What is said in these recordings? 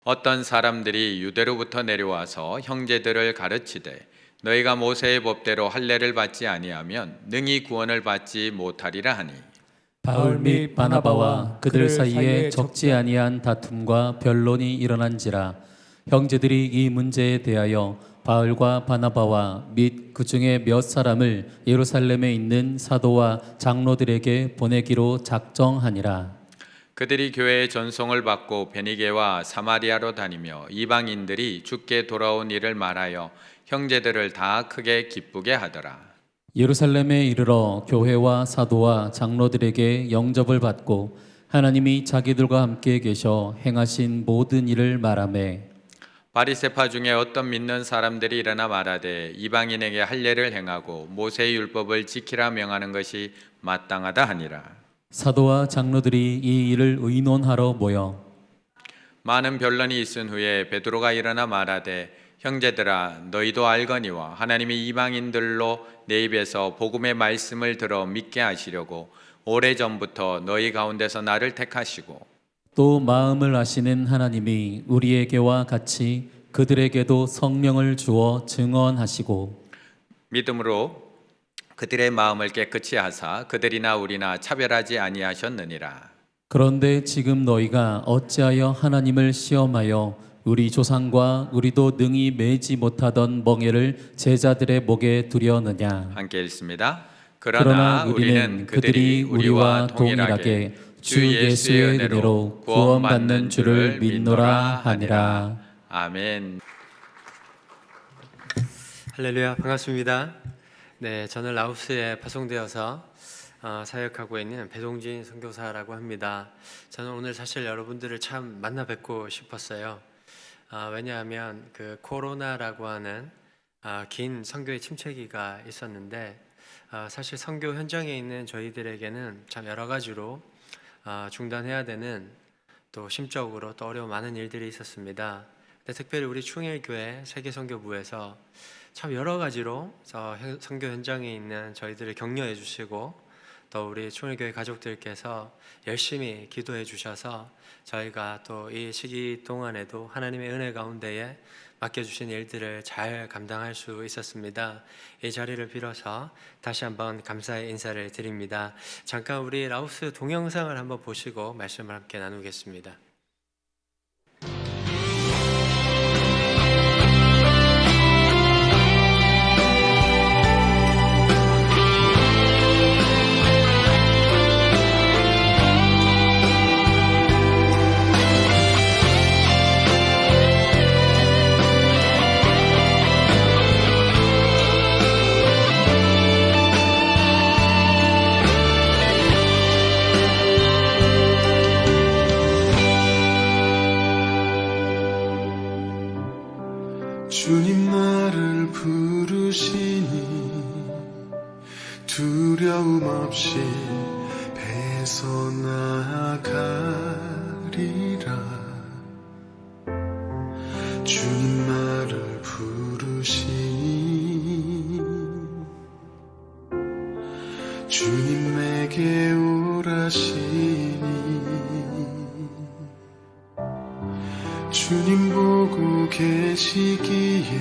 어떤 사람들이 유대로부터 내려와서 형제들을 가르치되 너희가 모세의 법대로 할례를 받지 아니하면 능히 구원을 받지 못하리라 하니 바울 및 바나바와 그들 사이에 적지 아니한 다툼과 변론이 일어난지라. 형제들이 이 문제에 대하여 바울과 바나바와 및 그 중에 몇 사람을 예루살렘에 있는 사도와 장로들에게 보내기로 작정하니라. 그들이 교회의 전송을 받고 베니게와 사마리아로 다니며 이방인들이 주께 돌아온 일을 말하여 형제들을 다 크게 기쁘게 하더라. 예루살렘에 이르러 교회와 사도와 장로들에게 영접을 받고 하나님이 자기들과 함께 계셔 행하신 모든 일을 말하매 바리새파 중에 어떤 믿는 사람들이 일어나 말하되 이방인에게 할례를 행하고 모세의 율법을 지키라 명하는 것이 마땅하다 하니라. 사도와 장로들이 이 일을 의논하러 모여 많은 변론이 있은 후에 베드로가 일어나 말하되 형제들아 너희도 알거니와 하나님이 이방인들로 내 입에서 복음의 말씀을 들어 믿게 하시려고 오래전부터 너희 가운데서 나를 택하시고 또 마음을 아시는 하나님이 우리에게와 같이 그들에게도 성령을 주어 증언하시고 믿음으로 그들의 마음을 깨끗이 하사 그들이나 우리나 차별하지 아니하셨느니라. 그런데 지금 너희가 어찌하여 하나님을 시험하여 우리 조상과 우리도 능히 매지 못하던 멍에를 제자들의 목에 두려느냐. 함께 읽습니다. 그러나 우리는 그들이 우리와 동일하게 주 예수의 은혜로 구원받는 줄을 믿노라 하니라. 아멘. 할렐루야, 반갑습니다. 네, 저는 라오스에 파송되어서 사역하고 있는 배동진 선교사라고 합니다. 저는 오늘 사실 여러분들을 참 만나 뵙고 싶었어요. 왜냐하면 그 코로나라고 하는 긴 선교의 침체기가 있었는데 사실 선교 현장에 있는 저희들에게는 참 여러 가지로 중단해야 되는 또 심적으로 또 어려운 많은 일들이 있었습니다. 근데 특별히 우리 충일교회 세계선교부에서 참 여러 가지로 선교 현장에 있는 저희들을 격려해 주시고 또 우리 충일교회 가족들께서 열심히 기도해 주셔서 저희가 또 이 시기 동안에도 하나님의 은혜 가운데에 맡겨주신 일들을 잘 감당할 수 있었습니다. 이 자리를 빌어서 다시 한번 감사의 인사를 드립니다. 잠깐 우리 라오스 동영상을 한번 보시고 말씀을 함께 나누겠습니다. 주님 나를 부르시니 두려움 없이 배서 나아가리라. 주님 나를 부르시니 주님 내게 오라시니 주님 보고 계시기에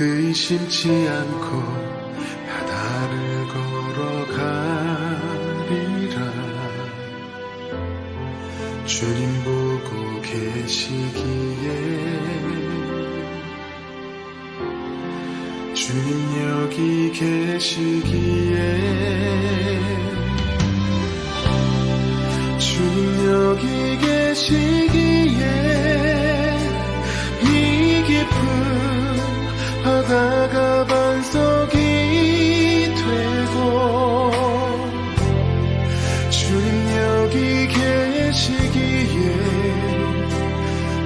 의심치 않고 바다를 걸어가리라. 주님 보고 계시기에 주님 여기 계시기에 주님 여기 계시기에 이 깊은 바다가 반석이 되고 주님 여기 계시기에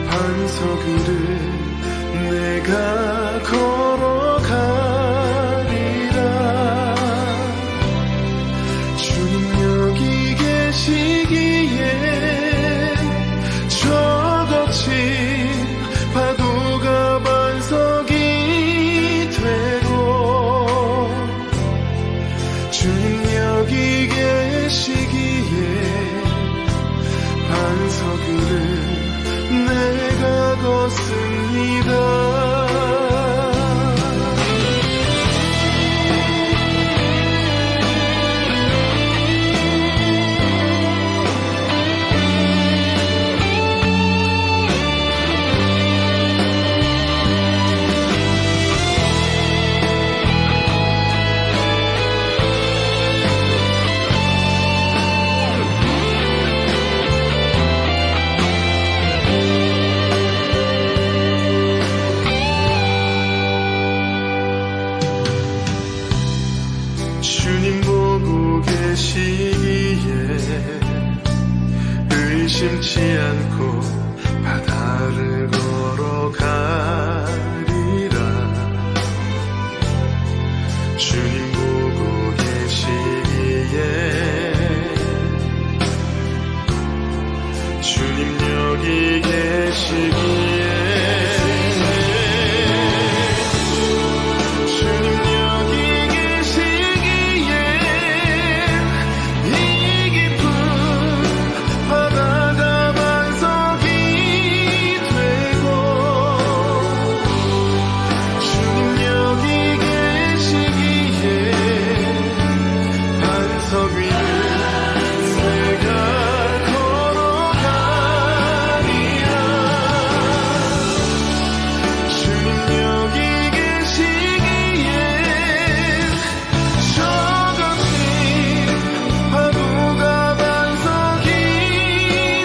반석 위를 내가 걸어가리라. 주님 여기 계시기에 저 거친 파도가 반석이 되고 주님 여기 계시기에 반석 위를 내가 걷습니다. 주님 보고 계시기에 의심치 않고 바다를 걸어가리라. 주님 보고 계시기에 주님 여기 계시기에 주님 여기 계시기에 이 깊은 바다가 반석이 되고 주님 여기 계시기에 반석 위를 내가 걸어가리라. 주님 여기 계시기에 저같이 파도가 반석이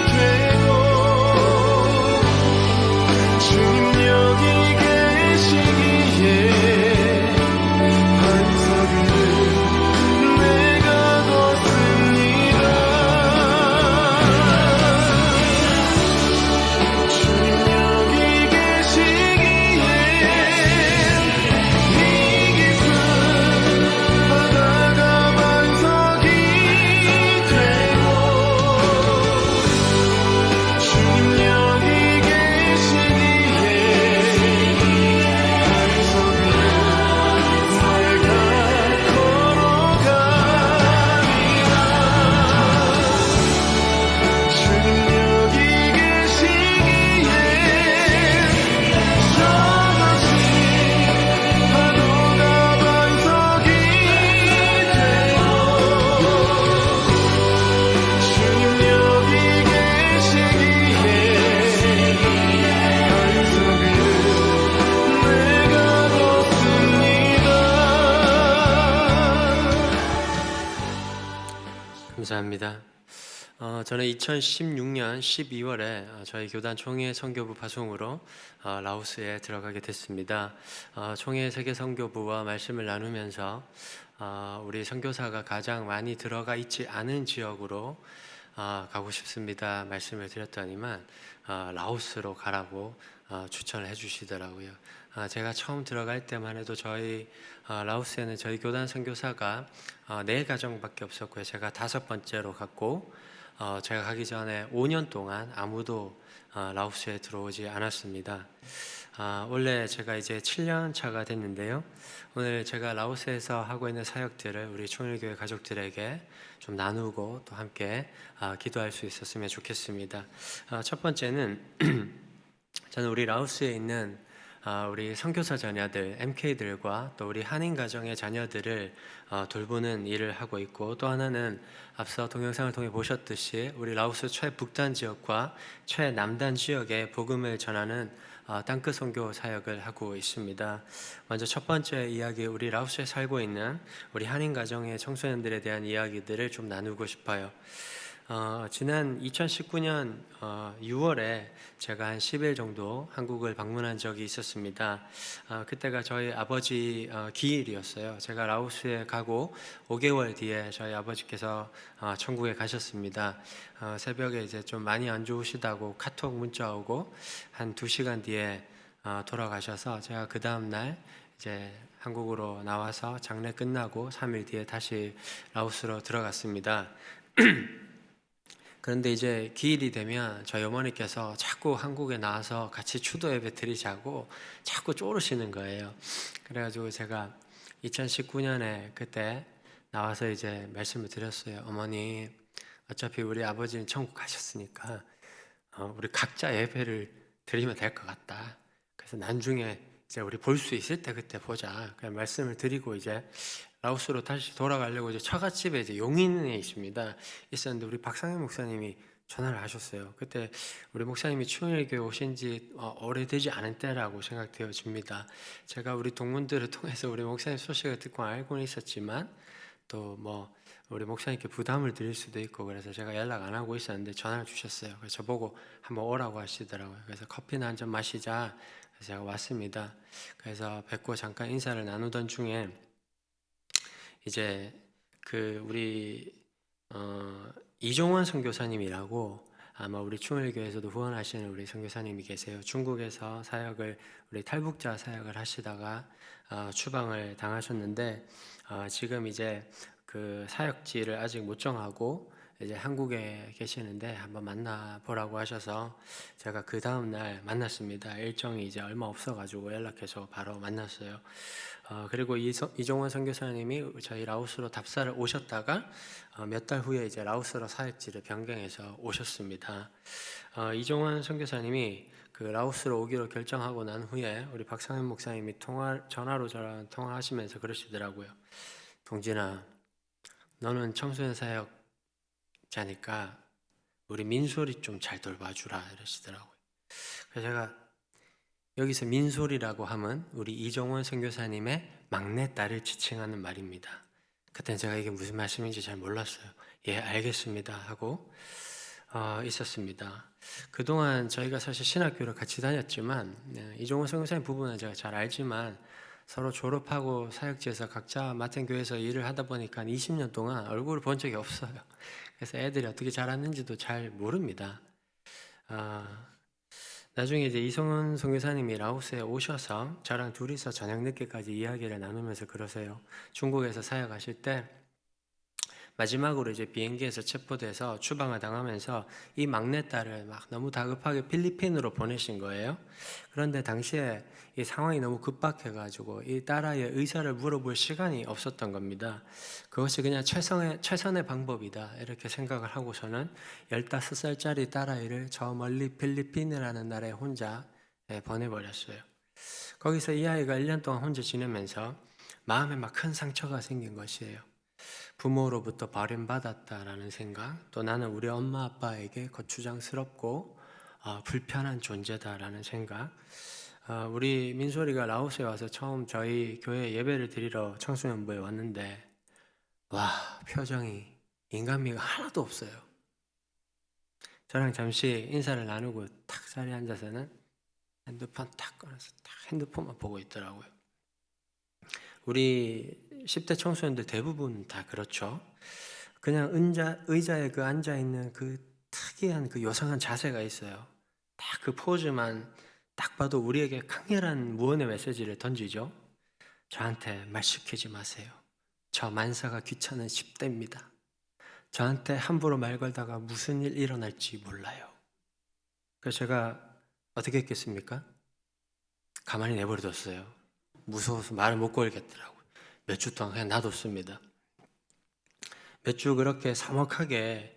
되고 주님 여기 계시기에 반석 위를 내가 걷습니다. 주님 여기 계시기에 이 깊은 바다가 반석이 되고 주님 여기 계시기에 반석 위를 내가 걸어가리라. 주님 여기 계시기에 저같이 파도가 반석이 되고 주님 여기 계시기에 반석 위를 내가 걷습니다. 감사합니다. 저는 2016년 12월에 저희 교단 총회 선교부 파송으로 라오스에 들어가게 됐습니다. 총회 세계 선교부와 말씀을 나누면서 우리 선교사가 가장 많이 들어가 있지 않은 지역으로 가고 싶습니다 말씀을 드렸더니만 라오스로 가라고 추천을 해주시더라고요. 제가 처음 들어갈 때만 해도 저희 라오스에는 저희 교단 선교사가 4가정밖에 없었고요. 제가 5번째로 갔고 제가 가기 전에 5년 동안 아무도 라오스에 들어오지 않았습니다. 원래 제가 이제 7년 차가 됐는데요. 오늘 제가 라오스에서 하고 있는 사역들을 우리 총일교회 가족들에게 좀 나누고 또 함께 기도할 수 있었으면 좋겠습니다. 첫 번째는 저는 우리 라오스에 있는 우리 선교사 자녀들, MK들과 또 우리 한인 가정의 자녀들을 돌보는 일을 하고 있고, 또 하나는 앞서 동영상을 통해 보셨듯이 우리 라오스 최북단 지역과 최남단 지역에 복음을 전하는 땅끝 선교 사역을 하고 있습니다. 먼저 첫 번째 이야기, 우리 라오스에 살고 있는 우리 한인 가정의 청소년들에 대한 이야기들을 좀 나누고 싶어요. 지난 2019년 6월에 제가 한 10일 정도 한국을 방문한 적이 있었습니다. 그때가 저희 아버지 기일이었어요. 제가 라오스에 가고 5개월 뒤에 저희 아버지께서 천국에 가셨습니다. 새벽에 이제 좀 많이 안 좋으시다고 카톡 문자 오고 한 2시간 뒤에 돌아가셔서 제가 그 다음 날 이제 한국으로 나와서 장례 끝나고 3일 뒤에 다시 라오스로 들어갔습니다. 그런데 이제 기일이 되면 저희 어머니께서 자꾸 한국에 나와서 같이 추도 예배 드리자고 자꾸 쪼르시는 거예요. 그래가지고 제가 2019년에 그때 나와서 이제 말씀을 드렸어요. 어머니, 어차피 우리 아버지는 천국 가셨으니까 우리 각자 예배를 드리면 될 것 같다. 그래서 나중에 이제 우리 볼 수 있을 때 그때 보자. 그냥 말씀을 드리고 이제 라오스로 다시 돌아가려고 이제 처갓집에 이제 용인에 있었는데 우리 박상현 목사님이 전화를 하셨어요. 그때 우리 목사님이 충일교회 오신 지 오래되지 않은 때라고 생각되어집니다. 제가 우리 동문들을 통해서 우리 목사님 소식을 듣고 알고는 있었지만 또 뭐 우리 목사님께 부담을 드릴 수도 있고 그래서 제가 연락 안 하고 있었는데 전화를 주셨어요. 그래서 저보고 한번 오라고 하시더라고요. 그래서 커피나 한잔 마시자. 그래서 제가 왔습니다. 그래서 뵙고 잠깐 인사를 나누던 중에 이제 그 우리 이종원 선교사님이라고 아마 우리 충일교회에서도 후원하시는 우리 선교사님이 계세요. 중국에서 사역을 우리 탈북자 사역을 하시다가 추방을 당하셨는데 지금 이제 그 사역지를 아직 못 정하고 이제 한국에 계시는데 한번 만나보라고 하셔서 제가 그 다음 날 만났습니다. 일정이 이제 얼마 없어가지고 연락해서 바로 만났어요. 그리고 이종원 선교사님이 저희 라오스로 답사를 오셨다가 몇 달 후에 이제 라오스로 사역지를 변경해서 오셨습니다. 이종원 선교사님이 그 라오스로 오기로 결정하고 난 후에 우리 박상현 목사님이 전화로 저랑 통화하시면서 그러시더라고요. 동진아, 너는 청소년 사역자니까 우리 민소리 좀 잘 돌봐주라 이러시더라고요. 그래서 제가 여기서 민소리라고 하면 우리 이종원 선교사님의 막내딸을 지칭하는 말입니다. 그때는 제가 이게 무슨 말씀인지 잘 몰랐어요. 예, 알겠습니다 하고 있었습니다. 그동안 저희가 사실 신학교를 같이 다녔지만 이종원 선교사님 부부는 제가 잘 알지만 서로 졸업하고 사역지에서 각자 맡은 교회에서 일을 하다 보니까 20년 동안 얼굴을 본 적이 없어요. 그래서 애들이 어떻게 자랐는지도 잘 모릅니다. 나중에 이제 이성은 선교사님이 라오스에 오셔서 저랑 둘이서 저녁 늦게까지 이야기를 나누면서 그러세요. 중국에서 사역하실 때 마지막으로 이제 비행기에서 체포돼서 추방을 당하면서 이 막내딸을 막 너무 다급하게 필리핀으로 보내신 거예요. 그런데 당시에 이 상황이 너무 급박해가지고 이 딸아이의 의사를 물어볼 시간이 없었던 겁니다. 그것이 그냥 최선의 방법이다 이렇게 생각을 하고서는 15살짜리 딸아이를 저 멀리 필리핀이라는 나라에 혼자 보내버렸어요. 거기서 이 아이가 1년 동안 혼자 지내면서 마음에 막 큰 상처가 생긴 것이에요. 부모로부터 버림받았다라는 생각, 또 나는 우리 엄마 아빠에게 거추장스럽고 불편한 존재다라는 생각. 우리 민소리가 라오스에 와서 처음 저희 교회 예배를 드리러 청소년부에 왔는데 와, 표정이 인간미가 하나도 없어요. 저랑 잠시 인사를 나누고 탁 자리에 앉아서는 핸드폰 탁 꺼내서 딱 핸드폰만 보고 있더라고요. 우리 10대 청소년들 대부분 다 그렇죠. 그냥 의자에 그 앉아있는 그 특이한 그 요상한 자세가 있어요. 딱 그 포즈만 딱 봐도 우리에게 강렬한 무언의 메시지를 던지죠. 저한테 말 시키지 마세요. 저 만사가 귀찮은 10대입니다. 저한테 함부로 말 걸다가 무슨 일 일어날지 몰라요. 그래서 제가 어떻게 했겠습니까? 가만히 내버려뒀어요. 무서워서 말을 못 걸겠더라고요. 몇 주 동안 그냥 놔뒀습니다. 몇 주 그렇게 사목하게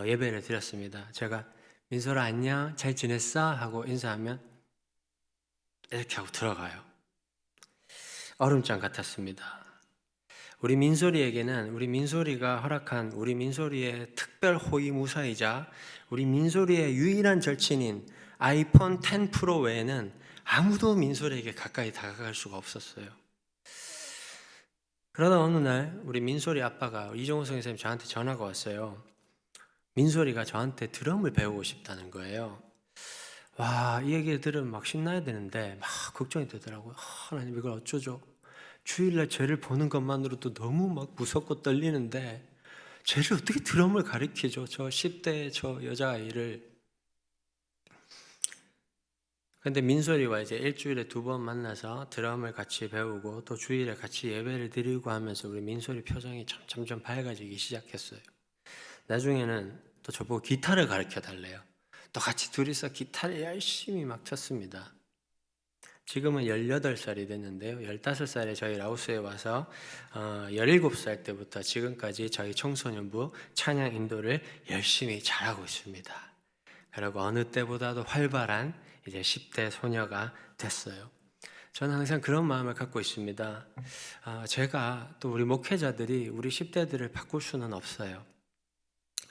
예배를 드렸습니다. 제가 민소라 안녕 잘 지냈어? 하고 인사하면 이렇게 하고 들어가요. 얼음장 같았습니다. 우리 민소리에게는 우리 민소리가 허락한 우리 민소리의 특별 호위무사이자 우리 민소리의 유일한 절친인 아이폰 10 프로 외에는 아무도 민소리에게 가까이 다가갈 수가 없었어요. 그러다 어느 날 우리 민소리 아빠가 이종호 선생님 저한테 전화가 왔어요. 민소리가 저한테 드럼을 배우고 싶다는 거예요. 와, 이 얘기를 들으면 막 신나야 되는데 막 걱정이 되더라고요. 하나님 이걸 어쩌죠? 주일날 쟤를 보는 것만으로도 너무 막 무섭고 떨리는데 쟤를 어떻게 드럼을 가르치죠? 저 10대 저 여자아이를. 근데 민소리와 이제 일주일에 2번 만나서 드럼을 같이 배우고 또 주일에 같이 예배를 드리고 하면서 우리 민소리 표정이 점점 밝아지기 시작했어요. 나중에는 또 저보고 기타를 가르쳐 달래요. 또 같이 둘이서 기타를 열심히 막 쳤습니다. 지금은 18살이 됐는데요. 15살에 저희 라오스에 와서 17살 때부터 지금까지 저희 청소년부 찬양 인도를 열심히 잘하고 있습니다. 그리고 어느 때보다도 활발한 이제 10대 소녀가 됐어요. 저는 항상 그런 마음을 갖고 있습니다. 제가 또 우리 목회자들이 우리 10대들을 바꿀 수는 없어요.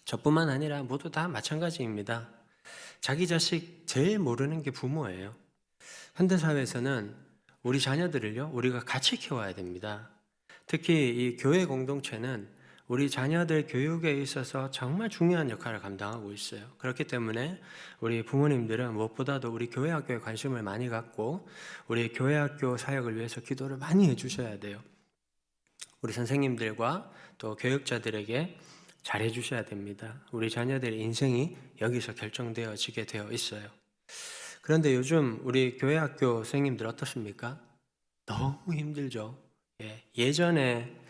저뿐만 아니라 모두 다 마찬가지입니다. 자기 자식 제일 모르는 게 부모예요. 현대사회에서는 우리 자녀들을요, 우리가 같이 키워야 됩니다. 특히 이 교회 공동체는 우리 자녀들 교육에 있어서 정말 중요한 역할을 감당하고 있어요. 그렇기 때문에 우리 부모님들은 무엇보다도 우리 교회 학교에 관심을 많이 갖고 우리 교회 학교 사역을 위해서 기도를 많이 해주셔야 돼요. 우리 선생님들과 또 교육자들에게 잘해 주셔야 됩니다. 우리 자녀들의 인생이 여기서 결정되어지게 되어 있어요. 그런데 요즘 우리 교회 학교 선생님들 어떻습니까? 너무 힘들죠. 예전에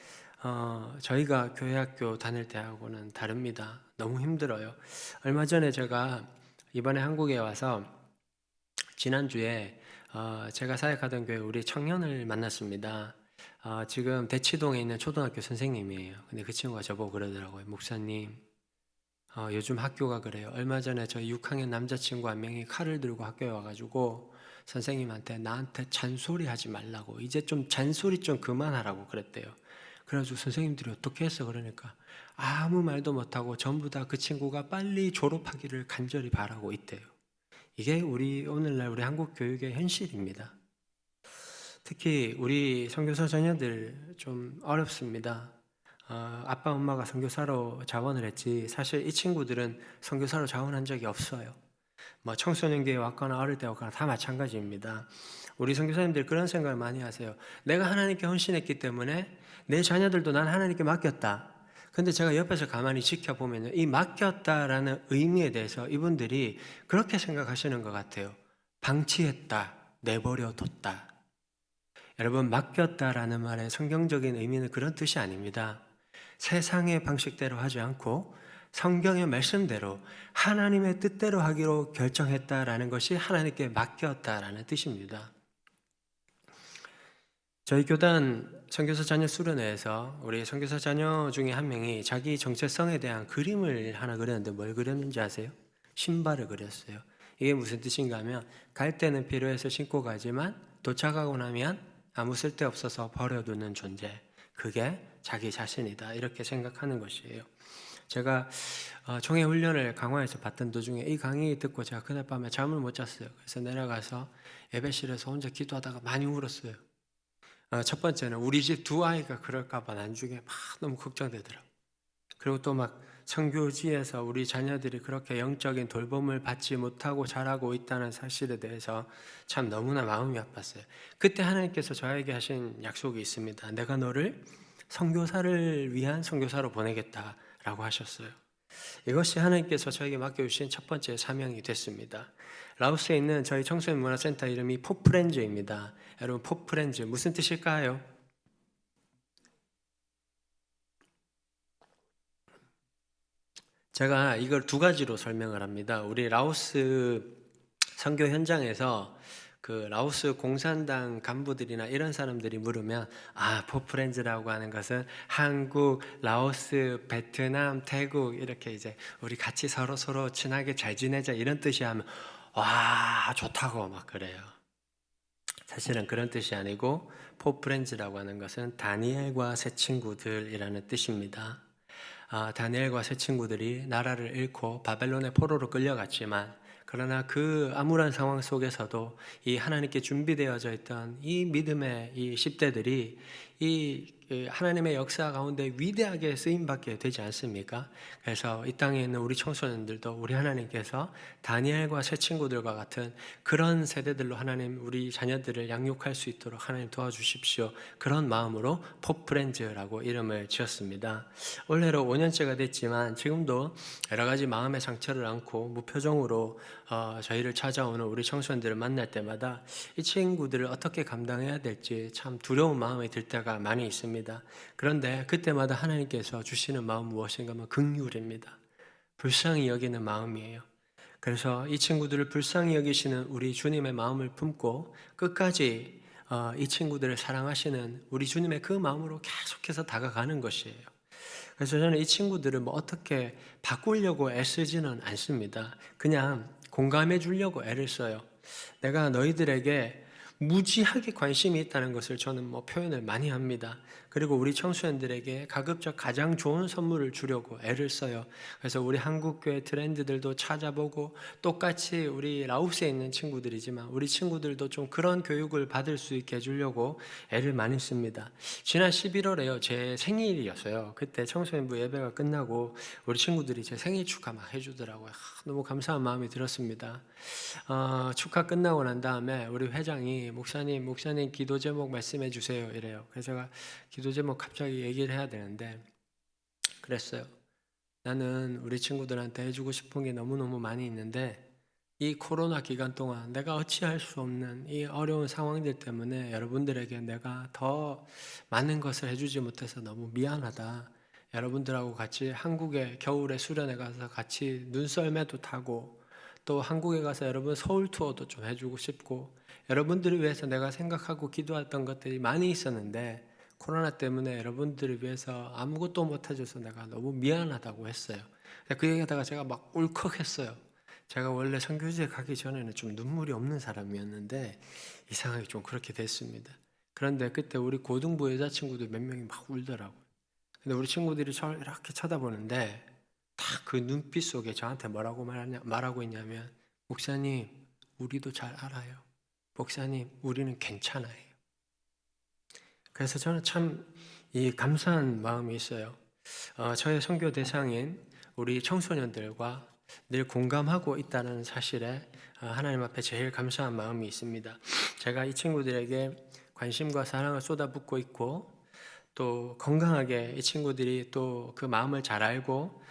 저희가 교회 학교 다닐 때하고는 다릅니다. 너무 힘들어요. 얼마 전에 제가 이번에 한국에 와서 지난주에 제가 사역하던 교회 우리 청년을 만났습니다. 지금 대치동에 있는 초등학교 선생님이에요. 근데 그 친구가 저보고 그러더라고요. 목사님, 요즘 학교가 그래요. 얼마 전에 저희 6학년 남자친구 한 명이 칼을 들고 학교에 와가지고 선생님한테 나한테 잔소리하지 말라고, 이제 좀 잔소리 좀 그만하라고 그랬대요. 그래가지고 선생님들이 어떻게 했어? 그러니까 아무 말도 못하고 전부 다 그 친구가 빨리 졸업하기를 간절히 바라고 있대요. 이게 우리 오늘날 우리 한국 교육의 현실입니다. 특히 우리 선교사 자녀들 좀 어렵습니다. 아빠 엄마가 선교사로 자원을 했지 사실 이 친구들은 선교사로 자원한 적이 없어요. 뭐 청소년기에 왔거나 어릴 때 왔거나 다 마찬가지입니다. 우리 선교사님들 그런 생각을 많이 하세요. 내가 하나님께 헌신했기 때문에 내 자녀들도 난 하나님께 맡겼다. 근데 제가 옆에서 가만히 지켜보면 이 맡겼다라는 의미에 대해서 이분들이 그렇게 생각하시는 것 같아요. 방치했다, 내버려뒀다. 여러분, 맡겼다라는 말의 성경적인 의미는 그런 뜻이 아닙니다. 세상의 방식대로 하지 않고 성경의 말씀대로 하나님의 뜻대로 하기로 결정했다라는 것이 하나님께 맡겼다라는 뜻입니다. 저희 교단 선교사 자녀 수련회에서 우리 선교사 자녀 중에 한 명이 자기 정체성에 대한 그림을 하나 그렸는데 뭘 그렸는지 아세요? 신발을 그렸어요. 이게 무슨 뜻인가 하면 갈 때는 필요해서 신고 가지만 도착하고 나면 아무 쓸데없어서 버려두는 존재, 그게 자기 자신이다, 이렇게 생각하는 것이에요. 제가 총회 훈련을 강화에서 받던 도중에 이 강의 듣고 제가 그날 밤에 잠을 못 잤어요. 그래서 내려가서 예배실에서 혼자 기도하다가 많이 울었어요. 첫 번째는 우리 집 두 아이가 그럴까 봐 나중에 막 너무 걱정되더라고요. 그리고 또 막 선교지에서 우리 자녀들이 그렇게 영적인 돌봄을 받지 못하고 자라고 있다는 사실에 대해서 참 너무나 마음이 아팠어요. 그때 하나님께서 저에게 하신 약속이 있습니다. 내가 너를 선교사를 위한 선교사로 보내겠다라고 하셨어요. 이것이 하나님께서 저에게 맡겨주신 첫 번째 사명이 됐습니다. 라오스에 있는 저희 청소년 문화센터 이름이 포프렌즈입니다. 여러분, 포프렌즈 무슨 뜻일까요? 제가 이걸 두 가지로 설명을 합니다. 우리 라오스 선교 현장에서 그 라오스 공산당 간부들이나 이런 사람들이 물으면 포프렌즈라고 하는 것은 한국, 라오스, 베트남, 태국 이렇게 이제 우리 같이 서로 친하게 잘 지내자 이런 뜻이 하면 와 좋다고 막 그래요. 사실은 그런 뜻이 아니고 포프렌즈라고 하는 것은 다니엘과 새 친구들이라는 뜻입니다. 다니엘과 새 친구들이 나라를 잃고 바벨론의 포로로 끌려갔지만 그러나 그 암울한 상황 속에서도 이 하나님께 준비되어져 있던 이 믿음의 이 10대들이 이 하나님의 역사 가운데 위대하게 쓰임받게 되지 않습니까? 그래서 이 땅에 있는 우리 청소년들도 우리 하나님께서 다니엘과 새 친구들과 같은 그런 세대들로 하나님 우리 자녀들을 양육할 수 있도록 하나님 도와주십시오. 그런 마음으로 포프렌즈라고 이름을 지었습니다. 올해로 5년째가 됐지만 지금도 여러 가지 마음의 상처를 안고 무표정으로 저희를 찾아오는 우리 청소년들을 만날 때마다 이 친구들을 어떻게 감당해야 될지 참 두려운 마음이 들 때가 많이 있습니다. 그런데 그때마다 하나님께서 주시는 마음 무엇인가 하면 긍휼입니다. 불쌍히 여기는 마음이에요. 그래서 이 친구들을 불쌍히 여기시는 우리 주님의 마음을 품고 끝까지 이 친구들을 사랑하시는 우리 주님의 그 마음으로 계속해서 다가가는 것이에요. 그래서 저는 이 친구들을 뭐 어떻게 바꾸려고 애쓰지는 않습니다. 그냥 공감해 주려고 애를 써요. 내가 너희들에게 무지하게 관심이 있다는 것을 저는 뭐 표현을 많이 합니다. 그리고 우리 청소년들에게 가급적 가장 좋은 선물을 주려고 애를 써요. 그래서 우리 한국교회 트렌드들도 찾아보고, 똑같이 우리 라오스에 있는 친구들이지만 우리 친구들도 좀 그런 교육을 받을 수 있게 해주려고 애를 많이 씁니다. 지난 11월에요 제 생일이었어요. 그때 청소년부 예배가 끝나고 우리 친구들이 제 생일 축하 막 해주더라고요. 너무 감사한 마음이 들었습니다. 축하 끝나고 난 다음에 우리 회장이 목사님 기도 제목 말씀해 주세요 이래요. 그래서 제가 기도 제목 갑자기 얘기를 해야 되는데 그랬어요. 나는 우리 친구들한테 해주고 싶은 게 너무너무 많이 있는데 이 코로나 기간 동안 내가 어찌할 수 없는 이 어려운 상황들 때문에 여러분들에게 내가 더 많은 것을 해주지 못해서 너무 미안하다. 여러분들하고 같이 한국에 겨울에 수련회 가서 같이 눈썰매도 타고, 또 한국에 가서 여러분 서울 투어도 좀 해주고 싶고, 여러분들을 위해서 내가 생각하고 기도했던 것들이 많이 있었는데 코로나 때문에 여러분들을 위해서 아무것도 못 해줘서 내가 너무 미안하다고 했어요. 그 얘기하다가 제가 막 울컥했어요. 제가 원래 선교지에 가기 전에는 좀 눈물이 없는 사람이었는데 이상하게 좀 그렇게 됐습니다. 그런데 그때 우리 고등부 여자친구들 몇 명이 막 울더라고요. 근데 우리 친구들이 저를 이렇게 쳐다보는데 딱 그 눈빛 속에 저한테 뭐라고 말하고 있냐면, 목사님 우리도 잘 알아요. 목사님 우리는 괜찮아요. 그래서 저는 참 이 감사한 마음이 있어요. 저의 선교 대상인 우리 청소년들과 늘 공감하고 있다는 사실에 하나님 앞에 제일 감사한 마음이 있습니다. 제가 이 친구들에게 관심과 사랑을 쏟아붓고 있고, 또 건강하게 이 친구들이 또 그 마음을 잘 알고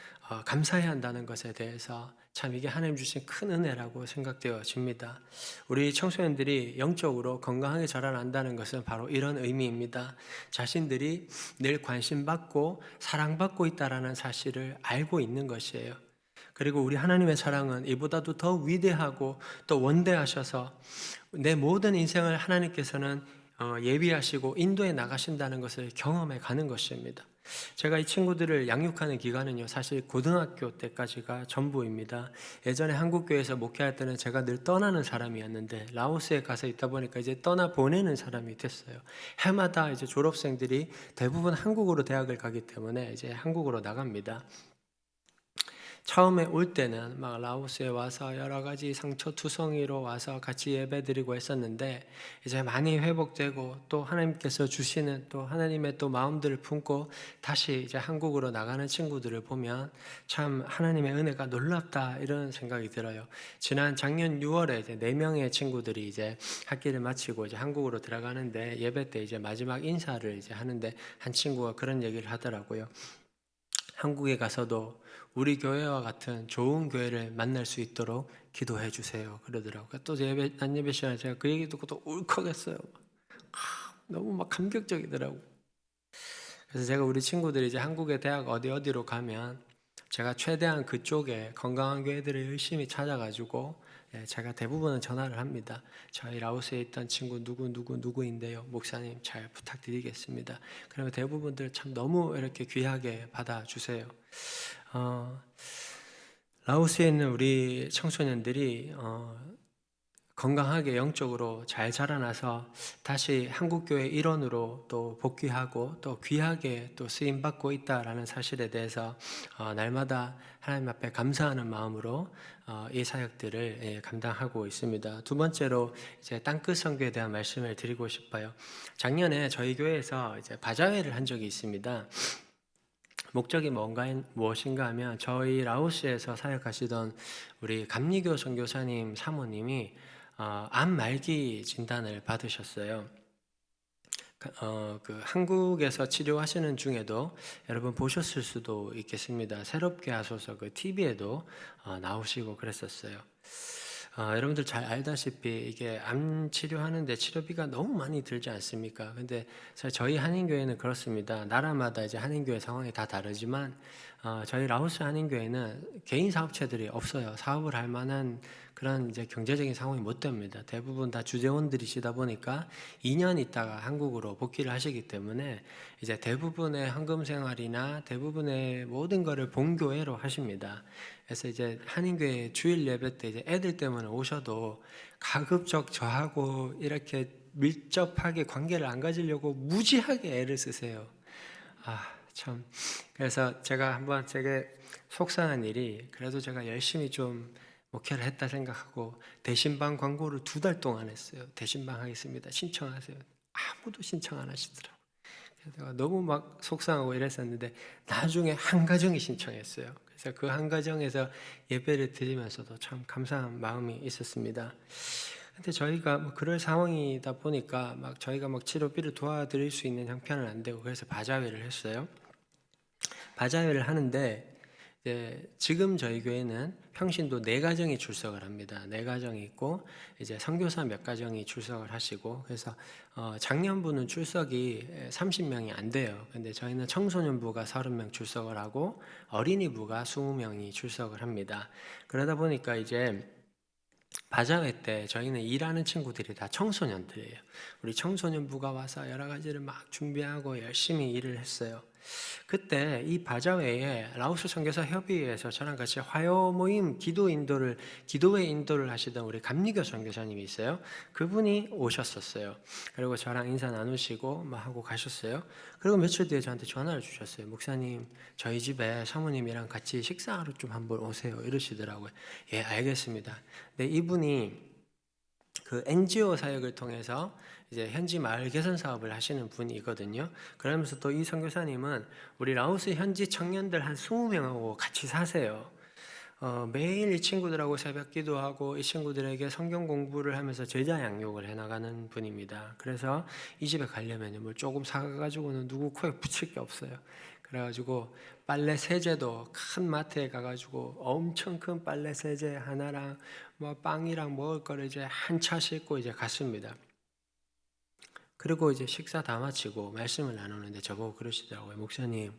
감사해야 한다는 것에 대해서 참 이게 하나님 주신 큰 은혜라고 생각되어집니다. 우리 청소년들이 영적으로 건강하게 자라난다는 것은 바로 이런 의미입니다. 자신들이 늘 관심받고 사랑받고 있다는 사실을 알고 있는 것이에요. 그리고 우리 하나님의 사랑은 이보다도 더 위대하고 또 원대하셔서 내 모든 인생을 하나님께서는 예비하시고 인도해 나가신다는 것을 경험해 가는 것입니다. 제가 이 친구들을 양육하는 기간은요 사실 고등학교 때까지가 전부입니다. 예전에 한국교회에서 목회할 때는 제가 늘 떠나는 사람이었는데 라오스에 가서 있다 보니까 이제 떠나 보내는 사람이 됐어요. 해마다 이제 졸업생들이 대부분 한국으로 대학을 가기 때문에 이제 한국으로 나갑니다. 처음에 올 때는 막 라오스에 와서 여러 가지 상처투성이로 와서 같이 예배드리고 했었는데, 이제 많이 회복되고 또 하나님께서 주시는 또 하나님의 또 마음들을 품고 다시 이제 한국으로 나가는 친구들을 보면 참 하나님의 은혜가 놀랍다 이런 생각이 들어요. 작년 6월에 이제 4명의 친구들이 이제 학기를 마치고 이제 한국으로 들어가는데, 예배 때 이제 마지막 인사를 이제 하는데 한 친구가 그런 얘기를 하더라고요. 한국에 가서도 우리 교회와 같은 좋은 교회를 만날 수 있도록 기도해 주세요 그러더라고요. 또 난 예배 시간에 제가 그 얘기 듣고 또 울컥했어요. 너무 막 감격적이더라고요. 그래서 제가 우리 친구들이 이제 한국의 대학 어디로 가면 제가 최대한 그쪽에 건강한 교회들을 열심히 찾아가지고 제가 대부분은 전화를 합니다. 저희 라오스에 있던 친구 누구인데요. 목사님 잘 부탁드리겠습니다. 그러면 대부분들 참 너무 이렇게 귀하게 받아주세요. 라오스에 있는 우리 청소년들이 건강하게 영적으로 잘 자라나서 다시 한국교회 일원으로 또 복귀하고 또 귀하게 또 쓰임받고 있다라는 사실에 대해서 날마다 하나님 앞에 감사하는 마음으로 이 사역들을 감당하고 있습니다. 두 번째로 이제 땅끝 선교에 대한 말씀을 드리고 싶어요. 작년에 저희 교회에서 이제 바자회를 한 적이 있습니다. 목적이 무엇인가 하면 저희 라오스에서 사역하시던 우리 감리교 선교사님 사모님이 암 말기 진단을 받으셨어요. 그 한국에서 치료하시는 중에도 여러분 보셨을 수도 있겠습니다. 새롭게 하소서 그 TV에도 나오시고 그랬었어요. 여러분들 잘 알다시피 이게 암 치료하는데 치료비가 너무 많이 들지 않습니까? 근데 사실 저희 한인교회는 그렇습니다. 나라마다 이제 한인교회 상황이 다 다르지만 저희 라오스 한인교회는 개인 사업체들이 없어요. 사업을 할 만한 그런 이제 경제적인 상황이 못 됩니다. 대부분 다 주재원들이시다 보니까 2년 있다가 한국으로 복귀를 하시기 때문에 이제 대부분의 헌금 생활이나 대부분의 모든 거를 본교회로 하십니다. 그래서 이제 한인교회 주일 예배 때 이제 애들 때문에 오셔도 가급적 저하고 이렇게 밀접하게 관계를 안 가지려고 무지하게 애를 쓰세요. 참. 그래서 제가 한번 되게 속상한 일이, 그래도 제가 열심히 좀 목회를 했다 생각하고 대신방 광고를 2달 동안 했어요. 대신방 하겠습니다. 신청하세요. 아무도 신청 안 하시더라고요. 그래서 제가 너무 막 속상하고 이랬었는데 나중에 한 가정이 신청했어요. 그래서 그 한 가정에서 예배를 드리면서도 참 감사한 마음이 있었습니다. 근데 저희가 뭐 그럴 상황이다 보니까 막 저희가 막 치료비를 도와드릴 수 있는 형편은 안 되고, 그래서 바자회를 했어요. 바자회를 하는데 이제 지금 저희 교회는 평신도 4가정이 출석을 합니다. 4가정이 있고 이제 선교사 몇 가정이 출석을 하시고, 그래서 작년부는 출석이 30명이 안 돼요. 근데 저희는 청소년부가 30명 출석을 하고 어린이부가 20명이 출석을 합니다. 그러다 보니까 이제 바자회 때 저희는 일하는 친구들이 다 청소년들이에요. 우리 청소년부가 와서 여러 가지를 막 준비하고 열심히 일을 했어요. 그때 이 바자회에 라오스 선교사 협의회에서 저랑 같이 화요 모임 기도회 인도를 하시던 우리 감리교 선교사님이 있어요. 그분이 오셨었어요. 그리고 저랑 인사 나누시고 막 하고 가셨어요. 그리고 며칠 뒤에 저한테 전화를 주셨어요. 목사님, 저희 집에 사모님이랑 같이 식사하러 좀 한번 오세요, 이러시더라고요. 예, 알겠습니다. 네, 이분이 그 NGO 사역을 통해서 이제 현지 마을 개선 사업을 하시는 분이거든요. 그러면서 또 이 선교사님은 우리 라오스 현지 청년들 한 20명하고 같이 사세요. 매일 이 친구들하고 새벽 기도하고 이 친구들에게 성경 공부를 하면서 제자 양육을 해나가는 분입니다. 그래서 이 집에 가려면 뭘 조금 사가지고는 누구 코에 붙일 게 없어요. 그래가지고 빨래 세제도 큰 마트에 가가지고 엄청 큰 빨래 세제 하나랑 뭐 빵이랑 먹을 거를 이제 한 차 싣고 이제 갔습니다. 그리고 이제 식사 다 마치고 말씀을 나누는데 저보고 그러시더라고요. 목사님,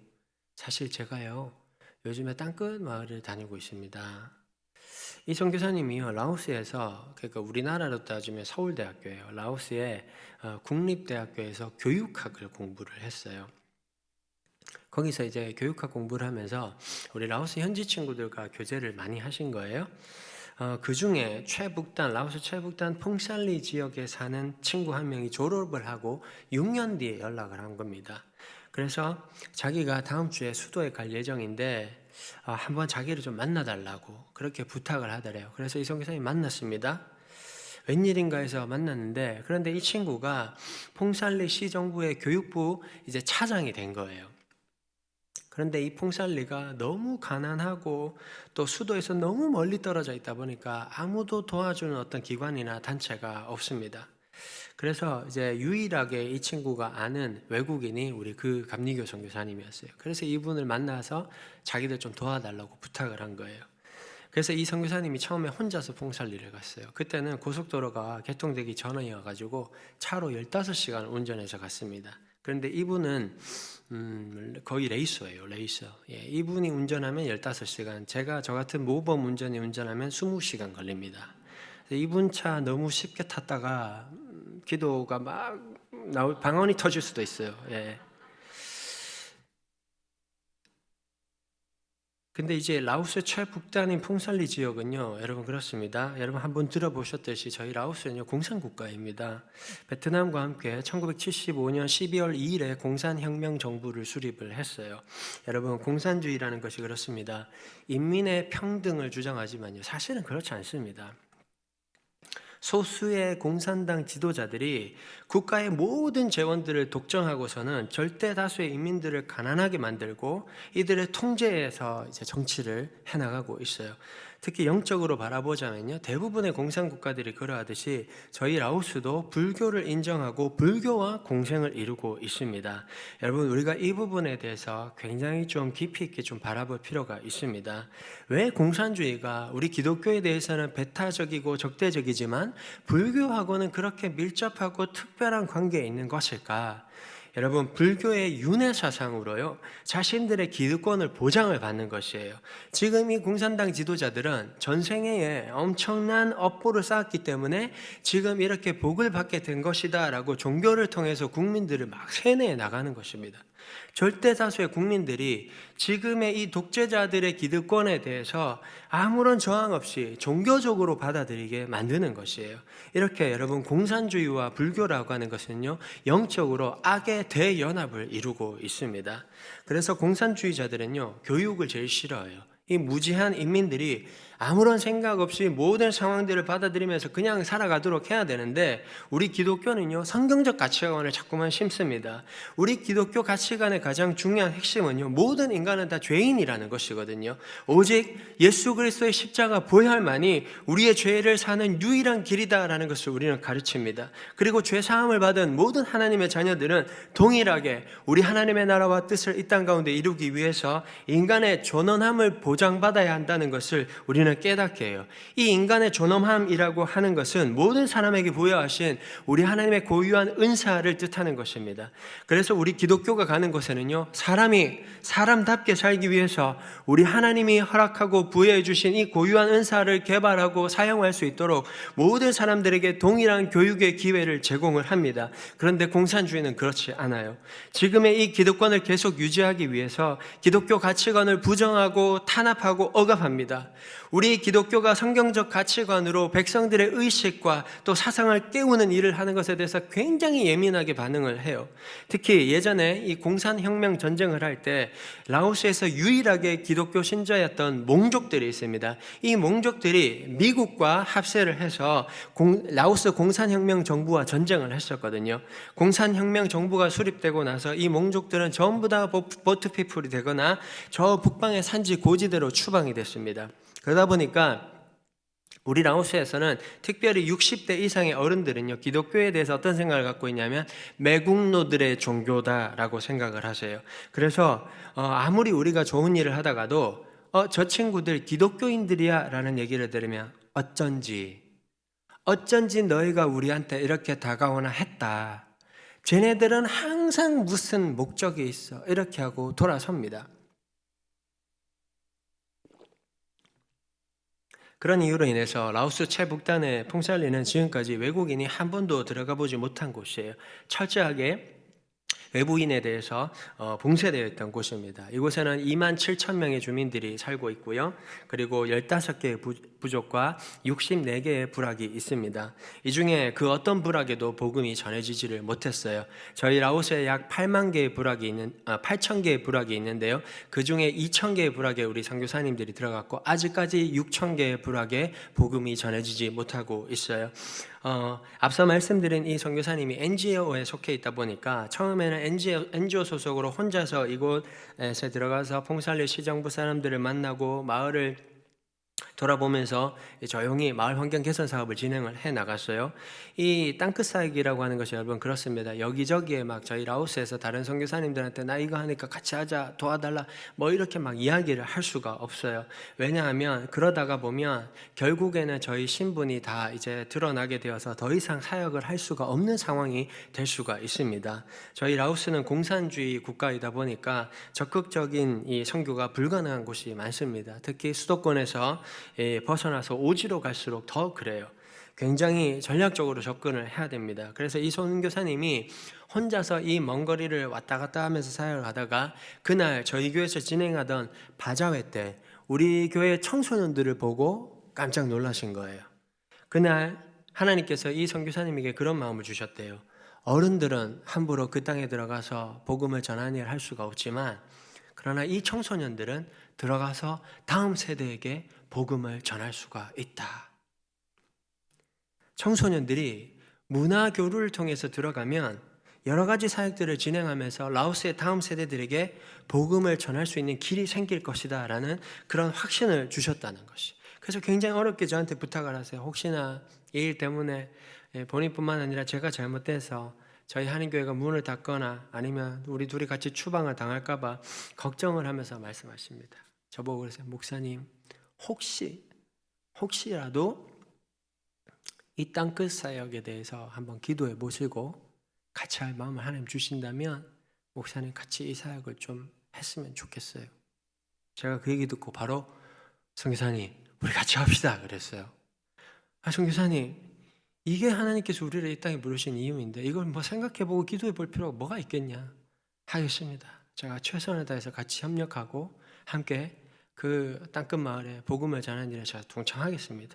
사실 제가요 요즘에 땅끝 마을을 다니고 있습니다. 이 선교사님이요 라오스에서, 그러니까 우리나라로 따지면 서울대학교예요. 라오스의 국립대학교에서 교육학을 공부를 했어요. 거기서 이제 교육학 공부를 하면서 우리 라오스 현지 친구들과 교제를 많이 하신 거예요. 그 중에 라오스 최북단 퐁살리 지역에 사는 친구 한 명이 졸업을 하고 6년 뒤에 연락을 한 겁니다. 그래서 자기가 다음 주에 수도에 갈 예정인데 한번 자기를 좀 만나달라고 그렇게 부탁을 하더래요. 그래서 이 선교사님이 만났습니다. 웬일인가 해서 만났는데, 그런데 이 친구가 퐁살리 시정부의 교육부 이제 차장이 된 거예요. 그런데 이 퐁살리가 너무 가난하고 또 수도에서 너무 멀리 떨어져 있다 보니까 아무도 도와주는 어떤 기관이나 단체가 없습니다. 그래서 이제 유일하게 이 친구가 아는 외국인이 우리 그 감리교 선교사님이었어요. 그래서 이분을 만나서 자기들 좀 도와달라고 부탁을 한 거예요. 그래서 이 선교사님이 처음에 혼자서 퐁살리를 갔어요. 그때는 고속도로가 개통되기 전이어가지고 차로 15시간 운전해서 갔습니다. 그런데 이분은 거의 레이서예요. 레이서. 예, 이분이 운전하면 15시간, 저 같은 모범 운전이 운전하면 20시간 걸립니다. 이분 차 너무 쉽게 탔다가 기도가 막 방언이 터질 수도 있어요. 예. 근데 이제 라오스 최북단인 퐁살리 지역은요, 여러분 그렇습니다. 여러분 한번 들어보셨듯이 저희 라오스는요 공산국가입니다. 베트남과 함께 1975년 12월 2일에 공산혁명 정부를 수립을 했어요. 여러분 공산주의라는 것이 그렇습니다. 인민의 평등을 주장하지만요 사실은 그렇지 않습니다. 소수의 공산당 지도자들이 국가의 모든 재원들을 독점하고서는 절대 다수의 인민들을 가난하게 만들고 이들의 통제에서 이제 정치를 해나가고 있어요. 특히 영적으로 바라보자면요, 대부분의 공산국가들이 그러하듯이 저희 라오스도 불교를 인정하고 불교와 공생을 이루고 있습니다. 여러분, 우리가 이 부분에 대해서 굉장히 좀 깊이 있게 좀 바라볼 필요가 있습니다. 왜 공산주의가 우리 기독교에 대해서는 배타적이고 적대적이지만 불교하고는 그렇게 밀접하고 특별한 관계에 있는 것일까? 여러분, 불교의 윤회 사상으로요, 자신들의 기득권을 보장을 받는 것이에요. 지금 이 공산당 지도자들은 전생애에 엄청난 업보를 쌓았기 때문에 지금 이렇게 복을 받게 된 것이다 라고 종교를 통해서 국민들을 막 세뇌해 나가는 것입니다. 절대 다수의 국민들이 지금의 이 독재자들의 기득권에 대해서 아무런 저항 없이 종교적으로 받아들이게 만드는 것이에요. 이렇게 여러분, 공산주의와 불교라고 하는 것은요, 영적으로 악의 대연합을 이루고 있습니다. 그래서 공산주의자들은요, 교육을 제일 싫어해요. 이 무지한 인민들이 아무런 생각 없이 모든 상황들을 받아들이면서 그냥 살아가도록 해야 되는데, 우리 기독교는요, 성경적 가치관을 자꾸만 심습니다. 우리 기독교 가치관의 가장 중요한 핵심은요, 모든 인간은 다 죄인이라는 것이거든요. 오직 예수 그리스도의 십자가 보혈만이 우리의 죄를 사는 유일한 길이다라는 것을 우리는 가르칩니다. 그리고 죄 사함을 받은 모든 하나님의 자녀들은 동일하게 우리 하나님의 나라와 뜻을 이 땅 가운데 이루기 위해서 인간의 존엄함을 보장받아야 한다는 것을 우리는 깨닫게 해요. 이 인간의 존엄함이라고 하는 것은 모든 사람에게 부여하신 우리 하나님의 고유한 은사를 뜻하는 것입니다. 그래서 우리 기독교가 가는 곳에는요, 사람이 사람답게 살기 위해서 우리 하나님이 허락하고 부여해 주신 이 고유한 은사를 개발하고 사용할 수 있도록 모든 사람들에게 동일한 교육의 기회를 제공을 합니다. 그런데 공산주의는 그렇지 않아요. 지금의 이 기득권을 계속 유지하기 위해서 기독교 가치관을 부정하고 탄압하고 억압합니다. 우리 기독교가 성경적 가치관으로 백성들의 의식과 또 사상을 깨우는 일을 하는 것에 대해서 굉장히 예민하게 반응을 해요. 특히 예전에 이 공산혁명 전쟁을 할 때 라오스에서 유일하게 기독교 신자였던 몽족들이 있습니다. 이 몽족들이 미국과 합세를 해서 라오스 공산혁명 정부와 전쟁을 했었거든요. 공산혁명 정부가 수립되고 나서 이 몽족들은 전부 다 보트피플이 되거나 저 북방의 산지 고지대로 추방이 됐습니다. 그러다 보니까 우리 라오스에서는 특별히 60대 이상의 어른들은요, 기독교에 대해서 어떤 생각을 갖고 있냐면 매국노들의 종교다라고 생각을 하세요. 그래서 아무리 우리가 좋은 일을 하다가도 저 친구들 기독교인들이야 라는 얘기를 들으면 어쩐지 너희가 우리한테 이렇게 다가오나 했다. 쟤네들은 항상 무슨 목적이 있어. 이렇게 하고 돌아섭니다. 그런 이유로 인해서 라오스 최북단의 퐁살리는 지금까지 외국인이 한 번도 들어가 보지 못한 곳이에요. 철저하게 외부인에 대해서 봉쇄되어 있던 곳입니다. 이곳에는 27,000명의 주민들이 살고 있고요. 그리고 15개의 부족과 64개의 부락이 있습니다. 이 중에 그 어떤 부락에도 복음이 전해지지를 못했어요. 저희 라오스에 약 8만 개의 부락이 8,000개의 부락이 있는데요. 그 중에 2,000개의 부락에 우리 선교사님들이 들어갔고 아직까지 6,000개의 부락에 복음이 전해지지 못하고 있어요. 앞서 말씀드린 이 선교사님이 NGO에 속해 있다 보니까 처음에는 NGO 소속으로 혼자서 이곳에 들어가서 퐁살리 시정부 사람들을 만나고 마을을 돌아보면서 조용히 마을 환경 개선 사업을 진행을 해 나갔어요. 이 땅끝 사역이라고 하는 것이 여러분 그렇습니다. 여기저기에 막 저희 라오스에서 다른 선교사님들한테 나 이거 하니까 같이 하자 도와달라 뭐 이렇게 막 이야기를 할 수가 없어요. 왜냐하면 그러다가 보면 결국에는 저희 신분이 다 이제 드러나게 되어서 더 이상 사역을 할 수가 없는 상황이 될 수가 있습니다. 저희 라오스는 공산주의 국가이다 보니까 적극적인 이 선교가 불가능한 곳이 많습니다. 특히 수도권에서 벗어나서 오지로 갈수록 더 그래요. 굉장히 전략적으로 접근을 해야 됩니다. 그래서 이 선교사님이 혼자서 이 먼 거리를 왔다 갔다 하면서 사역을 하다가 그날 저희 교회에서 진행하던 바자회 때 우리 교회 청소년들을 보고 깜짝 놀라신 거예요. 그날 하나님께서 이 선교사님에게 그런 마음을 주셨대요. 어른들은 함부로 그 땅에 들어가서 복음을 전하는 일을 할 수가 없지만 그러나 이 청소년들은 들어가서 다음 세대에게 복음을 전할 수가 있다. 청소년들이 문화교류를 통해서 들어가면 여러 가지 사역들을 진행하면서 라오스의 다음 세대들에게 복음을 전할 수 있는 길이 생길 것이다 라는 그런 확신을 주셨다는 것이. 그래서 굉장히 어렵게 저한테 부탁을 하세요. 혹시나 이 일 때문에 본인뿐만 아니라 제가 잘못돼서 저희 한인교회가 문을 닫거나 아니면 우리 둘이 같이 추방을 당할까 봐 걱정을 하면서 말씀하십니다. 저보고 그러세요. 목사님, 혹시라도 이 땅끝 사역에 대해서 한번 기도해 보시고 같이 할 마음을 하나님 주신다면 목사님 같이 이 사역을 좀 했으면 좋겠어요. 제가 그 얘기 듣고 바로 선교사님 우리 같이 합시다 그랬어요. 선교사님 이게 하나님께서 우리를 이 땅에 부르신 이유인데 이걸 뭐 생각해보고 기도해볼 필요가 뭐가 있겠냐. 하겠습니다. 제가 최선을 다해서 같이 협력하고 함께 그 땅끝 마을에 복음을 전하는 일에 제가 동참하겠습니다.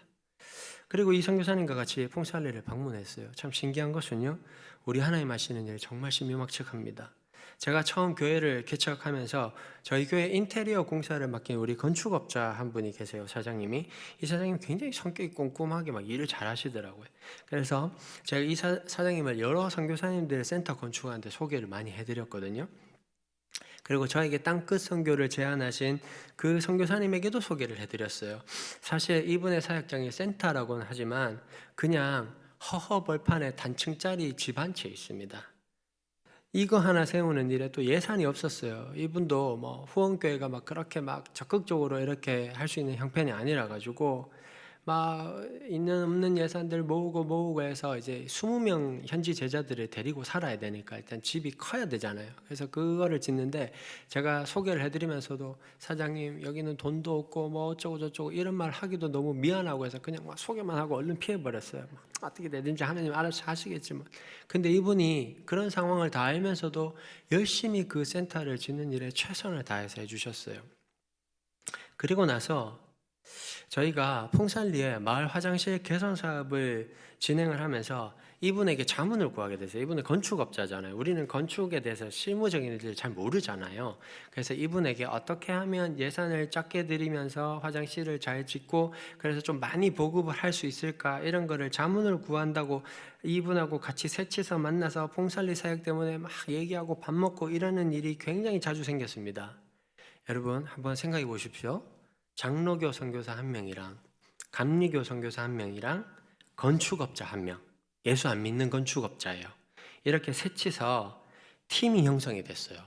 그리고 이 선교사님과 같이 퐁살리를 방문했어요. 참 신기한 것은요, 우리 하나님 하시는 일 정말 신묘막측합니다. 제가 처음 교회를 개척하면서 저희 교회 인테리어 공사를 맡긴 우리 건축업자 한 분이 계세요. 사장님이. 이 사장님 굉장히 성격이 꼼꼼하게 막 일을 잘 하시더라고요. 그래서 제가 이 사장님을 여러 선교사님들 센터 건축하는데 소개를 많이 해드렸거든요. 그리고 저에게 땅끝 선교를 제안하신 그 선교사님에게도 소개를 해드렸어요. 사실 이분의 사역장이 센터라고는 하지만 그냥 허허벌판에 단층짜리 집 한 채 있습니다. 이거 하나 세우는 일에 또 예산이 없었어요. 이분도 뭐 후원교회가 막 그렇게 막 적극적으로 이렇게 할 수 있는 형편이 아니라 가지고 막 있는 없는 예산들 모으고 해서 이제 20명 현지 제자들을 데리고 살아야 되니까 일단 집이 커야 되잖아요. 그래서 그거를 짓는데 제가 소개를 해드리면서도 사장님 여기는 돈도 없고 뭐 어쩌고 저쩌고 이런 말 하기도 너무 미안하고 해서 그냥 막 소개만 하고 얼른 피해버렸어요. 어떻게 되든지 하나님 알아서 하시겠지만. 근데 이분이 그런 상황을 다 알면서도 열심히 그 센터를 짓는 일에 최선을 다해서 해주셨어요. 그리고 나서 저희가 퐁살리에 마을 화장실 개선 사업을 진행을 하면서 이분에게 자문을 구하게 됐어요. 이분은 건축업자잖아요. 우리는 건축에 대해서 실무적인 일을 잘 모르잖아요. 그래서 이분에게 어떻게 하면 예산을 작게 들이면서 화장실을 잘 짓고 그래서 좀 많이 보급을 할 수 있을까 이런 거를 자문을 구한다고 이분하고 같이 셋이서 만나서 퐁살리 사역 때문에 막 얘기하고 밥 먹고 이러는 일이 굉장히 자주 생겼습니다. 여러분 한번 생각해 보십시오. 장로교 선교사 한 명이랑 감리교 선교사 한 명이랑 건축업자 한 명, 예수 안 믿는 건축업자예요. 이렇게 셋이서 팀이 형성이 됐어요.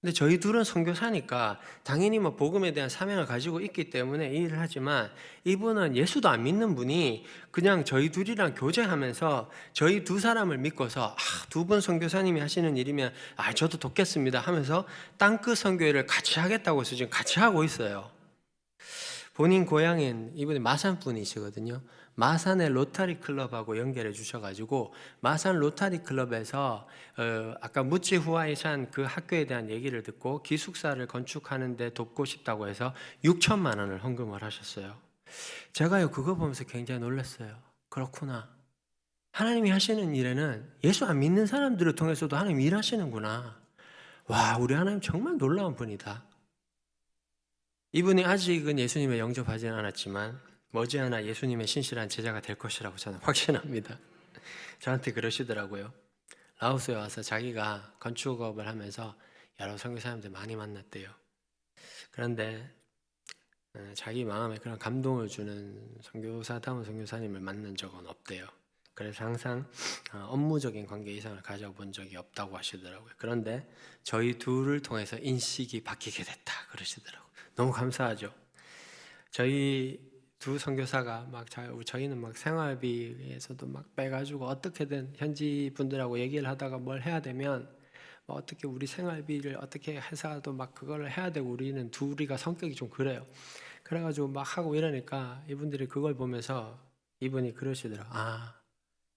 근데 저희 둘은 선교사니까 당연히 뭐 복음에 대한 사명을 가지고 있기 때문에 이 일을 하지만 이분은 예수도 안 믿는 분이 그냥 저희 둘이랑 교제하면서 저희 두 사람을 믿고서 두 분 선교사님이 하시는 일이면 저도 돕겠습니다 하면서 땅끝 선교회를 같이 하겠다고 해서 지금 같이 하고 있어요. 본인 고향인 이분이 마산 분이시거든요. 마산의 로타리 클럽하고 연결해 주셔가지고 마산 로타리 클럽에서 아까 무치 후아이산 그 학교에 대한 얘기를 듣고 기숙사를 건축하는데 돕고 싶다고 해서 6천만 원을 헌금을 하셨어요. 제가요 그거 보면서 굉장히 놀랐어요. 그렇구나. 하나님이 하시는 일에는 예수 안 믿는 사람들을 통해서도 하나님 일하시는구나. 와, 우리 하나님 정말 놀라운 분이다. 이분이 아직은 예수님을 영접하지는 않았지만 머지않아 예수님의 신실한 제자가 될 것이라고 저는 확신합니다. 저한테 그러시더라고요. 라오스에 와서 자기가 건축업을 하면서 여러 선교사님들 많이 만났대요. 그런데 자기 마음에 그런 감동을 주는 선교사다운 선교사님을 만난 적은 없대요. 그래서 항상 업무적인 관계 이상을 가져본 적이 없다고 하시더라고요. 그런데 저희 둘을 통해서 인식이 바뀌게 됐다 그러시더라고요. 너무 감사하죠. 저희 두 선교사가 저희는 막 생활비에서도 막 빼가지고 어떻게든 현지 분들하고 얘기를 하다가 뭘 해야 되면 어떻게 우리 생활비를 어떻게 해서도 막 그걸 해야 되고 우리는 둘이가 성격이 좀 그래요. 그래가지고 막 하고 이러니까 이분들이 그걸 보면서 이분이 그러시더라고요.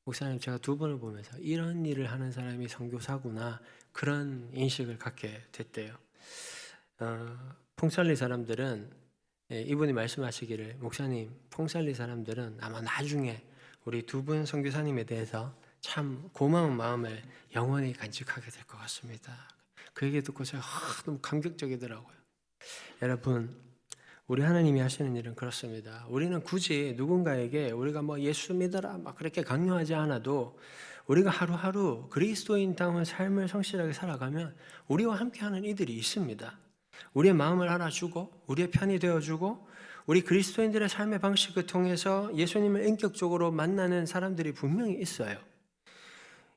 목사님 제가 두 분을 보면서 이런 일을 하는 사람이 선교사구나 그런 인식을 갖게 됐대요. 퐁살리 사람들은 이분이 말씀하시기를 목사님 퐁살리 사람들은 아마 나중에 우리 두 분 선교사님에 대해서 참 고마운 마음을 영원히 간직하게 될 것 같습니다. 그 얘기 듣고 제가 너무 감격적이더라고요. 여러분 우리 하나님이 하시는 일은 그렇습니다. 우리는 굳이 누군가에게 우리가 뭐 예수 믿어라 막 그렇게 강요하지 않아도 우리가 하루하루 그리스도인다운 삶을 성실하게 살아가면 우리와 함께하는 이들이 있습니다. 우리의 마음을 알아주고 우리의 편이 되어주고 우리 그리스도인들의 삶의 방식을 통해서 예수님을 인격적으로 만나는 사람들이 분명히 있어요.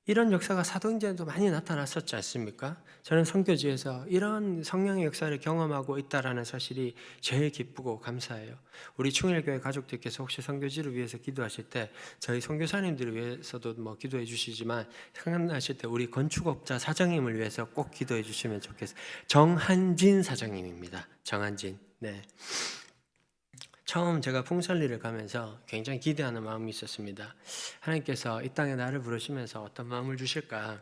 이런 역사가 사도행전에도 많이 나타났었지 않습니까? 저는 선교지에서 이런 성령의 역사를 경험하고 있다는 사실이 제일 기쁘고 감사해요. 우리 충일교회 가족들께서 혹시 선교지를 위해서 기도하실 때 저희 선교사님들을 위해서도 뭐 기도해 주시지만 생각나실 때 우리 건축업자 사장님을 위해서 꼭 기도해 주시면 좋겠어요. 정한진 사장님입니다. 정한진. 네. 처음 제가 풍설리를 가면서 굉장히 기대하는 마음이 있었습니다. 하나님께서 이 땅에 나를 부르시면서 어떤 마음을 주실까?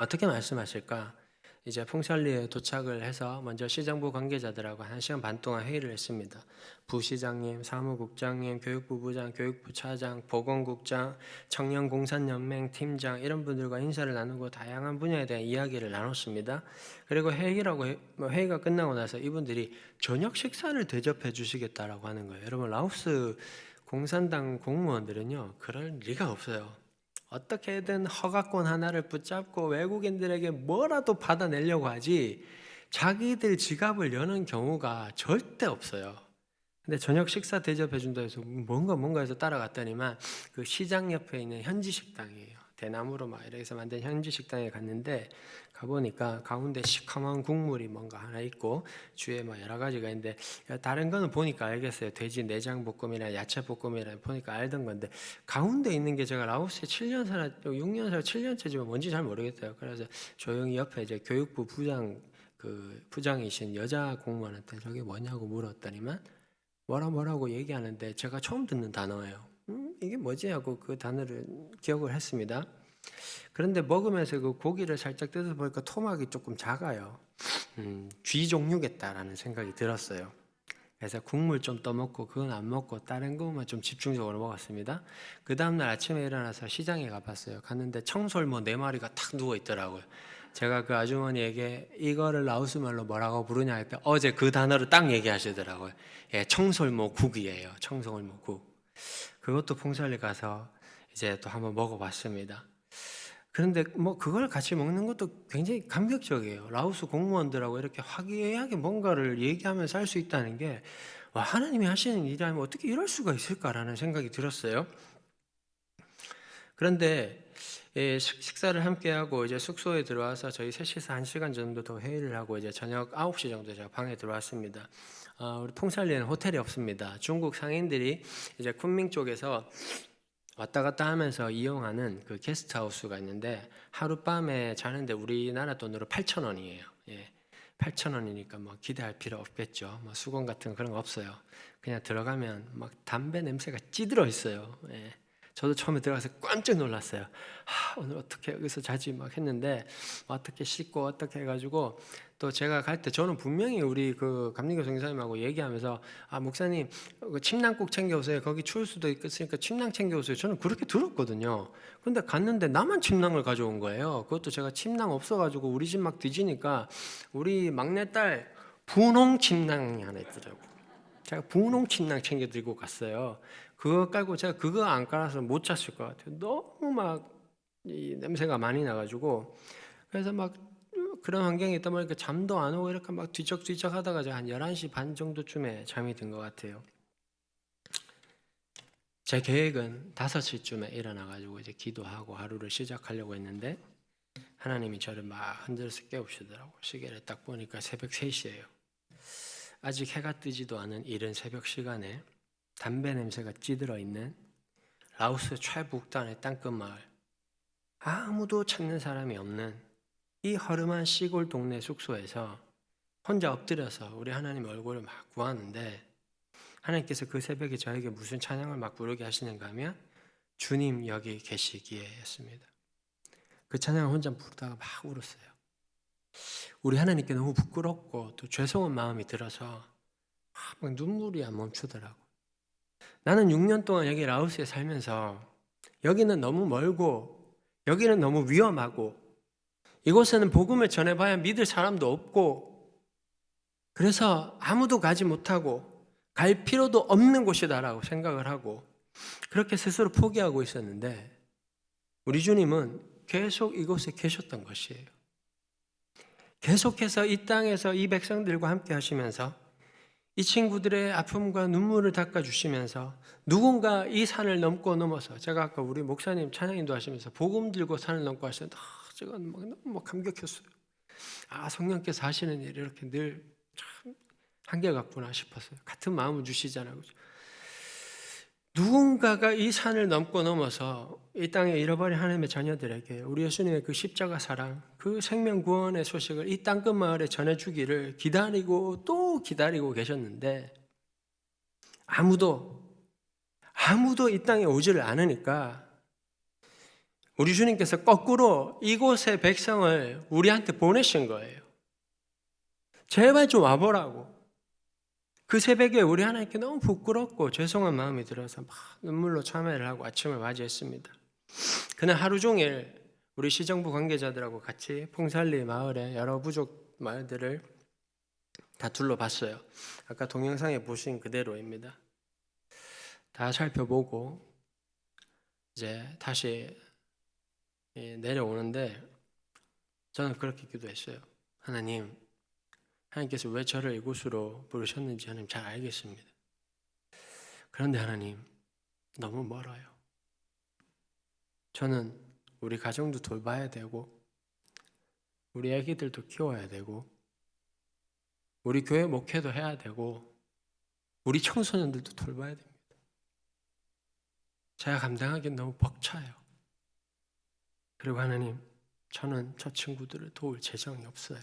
어떻게 말씀하실까? 이제 풍설리에 도착을 해서 먼저 시정부 관계자들하고 1시간 반 동안 회의를 했습니다. 부시장님, 사무국장님, 교육부 부장, 교육부 차장, 보건국장, 청년공산연맹 팀장 이런 분들과 인사를 나누고 다양한 분야에 대한 이야기를 나눴습니다. 그리고 회의가 끝나고 나서 이분들이 저녁 식사를 대접해 주시겠다라고 하는 거예요. 여러분 라오스 공산당 공무원들은요 그럴 리가 없어요. 어떻게든 허가권 하나를 붙잡고 외국인들에게 뭐라도 받아내려고 하지 자기들 지갑을 여는 경우가 절대 없어요. 근데 저녁 식사 대접해 준다 해서 뭔가 해서 따라갔더니만 그 시장 옆에 있는 현지 식당이에요. 대나무로 막 이렇게 해서 만든 현지 식당에 갔는데 가보니까 가운데 시커먼 국물이 뭔가 하나 있고 주에 뭐 여러 가지가 있는데 다른 거는 보니까 알겠어요. 돼지 내장 볶음이나 야채 볶음이나 보니까 알던 건데 가운데 있는 게 제가 라오스에 7년 살아 6년 살아 7년째지만 뭔지 잘 모르겠어요. 그래서 조용히 옆에 이제 교육부 부장이신 여자 공무원한테 저게 뭐냐고 물었더니만 뭐라고 얘기하는데 제가 처음 듣는 단어예요. 이게 뭐지 하고 그 단어를 기억을 했습니다. 그런데 먹으면서 그 고기를 살짝 뜯어 보니까 토막이 조금 작아요. 쥐 종류겠다라는 생각이 들었어요. 그래서 국물 좀 떠먹고 그건 안 먹고 다른 것만 좀 집중적으로 먹었습니다. 그 다음날 아침에 일어나서 시장에 가봤어요. 갔는데 청설모 4마리가 탁 누워 있더라고요. 제가 그 아주머니에게 이거를 라오스 말로 뭐라고 부르냐 할 때 어제 그 단어를 딱 얘기하시더라고요. 예, 청설모 국이에요. 청설모 국. 그것도 풍설리 가서 이제 또 한번 먹어봤습니다. 그런데 뭐 그걸 같이 먹는 것도 굉장히 감격적이에요. 라오스 공무원들하고 이렇게 화기애애하게 뭔가를 얘기하면서 할 수 있다는 게 와, 하나님이 하시는 일이라면 어떻게 이럴 수가 있을까라는 생각이 들었어요. 그런데 식사를 함께 하고 이제 숙소에 들어와서 저희 셋이서 1시간 정도 더 회의를 하고 이제 저녁 9시 정도 제가 방에 들어왔습니다. 우리 풍살리에는 호텔이 없습니다. 중국 상인들이 이제 쿤밍 쪽에서 왔다 갔다 하면서 이용하는 그 게스트하우스가 있는데 하룻밤에 자는데 우리나라 돈으로 8,000원이에요. 예, 8,000원이니까 뭐 기대할 필요 없겠죠. 뭐 수건 같은 그런 거 없어요. 그냥 들어가면 막 담배 냄새가 찌들어 있어요. 예. 저도 처음에 들어가서 깜짝 놀랐어요. 오늘 어떻게 여기서 자지 막 했는데 어떻게 씻고 어떻게 해가지고 또 제가 갈 때 저는 분명히 우리 그 감리교 선교사님하고 얘기하면서 목사님 침낭 꼭 챙겨오세요. 거기 추울 수도 있으니까 침낭 챙겨오세요. 저는 그렇게 들었거든요. 근데 갔는데 나만 침낭을 가져온 거예요. 그것도 제가 침낭 없어가지고 우리 집 막 뒤지니까 우리 막내딸 분홍 침낭이 하나 있더라고요. 제가 분홍 침낭 챙겨 들고 갔어요. 그거 깔고 제가 그거 안 깔아서 못 잤을 것 같아요. 너무 막 이 냄새가 많이 나가지고 그래서 막 그런 환경에 있다 보니까 잠도 안 오고 이렇게 막 뒤척뒤척 하다가 제가 한 11시 반 정도쯤에 잠이 든 것 같아요. 제 계획은 5시쯤에 일어나가지고 이제 기도하고 하루를 시작하려고 했는데 하나님이 저를 막 흔들어서 깨우시더라고요. 시계를 딱 보니까 새벽 3시예요. 아직 해가 뜨지도 않은 이른 새벽 시간에 담배 냄새가 찌들어 있는 라오스 최북단의 땅끝 마을, 아무도 찾는 사람이 없는 이 허름한 시골 동네 숙소에서 혼자 엎드려서 우리 하나님 얼굴을 막 구하는데 하나님께서 그 새벽에 저에게 무슨 찬양을 막 부르게 하시는가 하면 주님 여기 계시기에 였습니다. 그 찬양을 혼자 부르다가 막 울었어요. 우리 하나님께 너무 부끄럽고 또 죄송한 마음이 들어서 막 눈물이 안 멈추더라고. 나는 6년 동안 여기 라오스에 살면서 여기는 너무 멀고 여기는 너무 위험하고 이곳에는 복음을 전해봐야 믿을 사람도 없고 그래서 아무도 가지 못하고 갈 필요도 없는 곳이다라고 생각을 하고 그렇게 스스로 포기하고 있었는데 우리 주님은 계속 이곳에 계셨던 것이에요. 계속해서 이 땅에서 이 백성들과 함께 하시면서 이 친구들의 아픔과 눈물을 닦아주시면서 누군가 이 산을 넘고 넘어서, 제가 아까 우리 목사님 찬양 인도하시면서 복음 들고 산을 넘고 하시는데 제가 너무 감격했어요. 성령께서 하시는 일이 이렇게 늘 참 한결같구나 싶었어요. 같은 마음을 주시잖아요. 그죠? 누군가가 이 산을 넘고 넘어서 이 땅에 잃어버린 하나님의 자녀들에게 우리 예수님의 그 십자가 사랑, 그 생명 구원의 소식을 이 땅끝 마을에 전해주기를 기다리고 또 기다리고 계셨는데 아무도 이 땅에 오지를 않으니까 우리 주님께서 거꾸로 이곳의 백성을 우리한테 보내신 거예요. 제발 좀 와보라고. 그 새벽에 우리 하나님께 너무 부끄럽고 죄송한 마음이 들어서 막 눈물로 참회를 하고 아침을 맞이했습니다. 그날 하루 종일 우리 시정부 관계자들하고 같이 풍살리 마을의 여러 부족 마을들을 다 둘러봤어요. 아까 동영상에 보신 그대로입니다. 다 살펴보고 이제 다시 내려오는데 저는 그렇게 기도했어요. 하나님께서 왜 저를 이곳으로 부르셨는지 하나님 잘 알겠습니다. 그런데 하나님, 너무 멀어요. 저는 우리 가정도 돌봐야 되고 우리 아기들도 키워야 되고 우리 교회 목회도 해야 되고 우리 청소년들도 돌봐야 됩니다. 제가 감당하기엔 너무 벅차요. 그리고 하나님, 저는 저 친구들을 도울 재정이 없어요.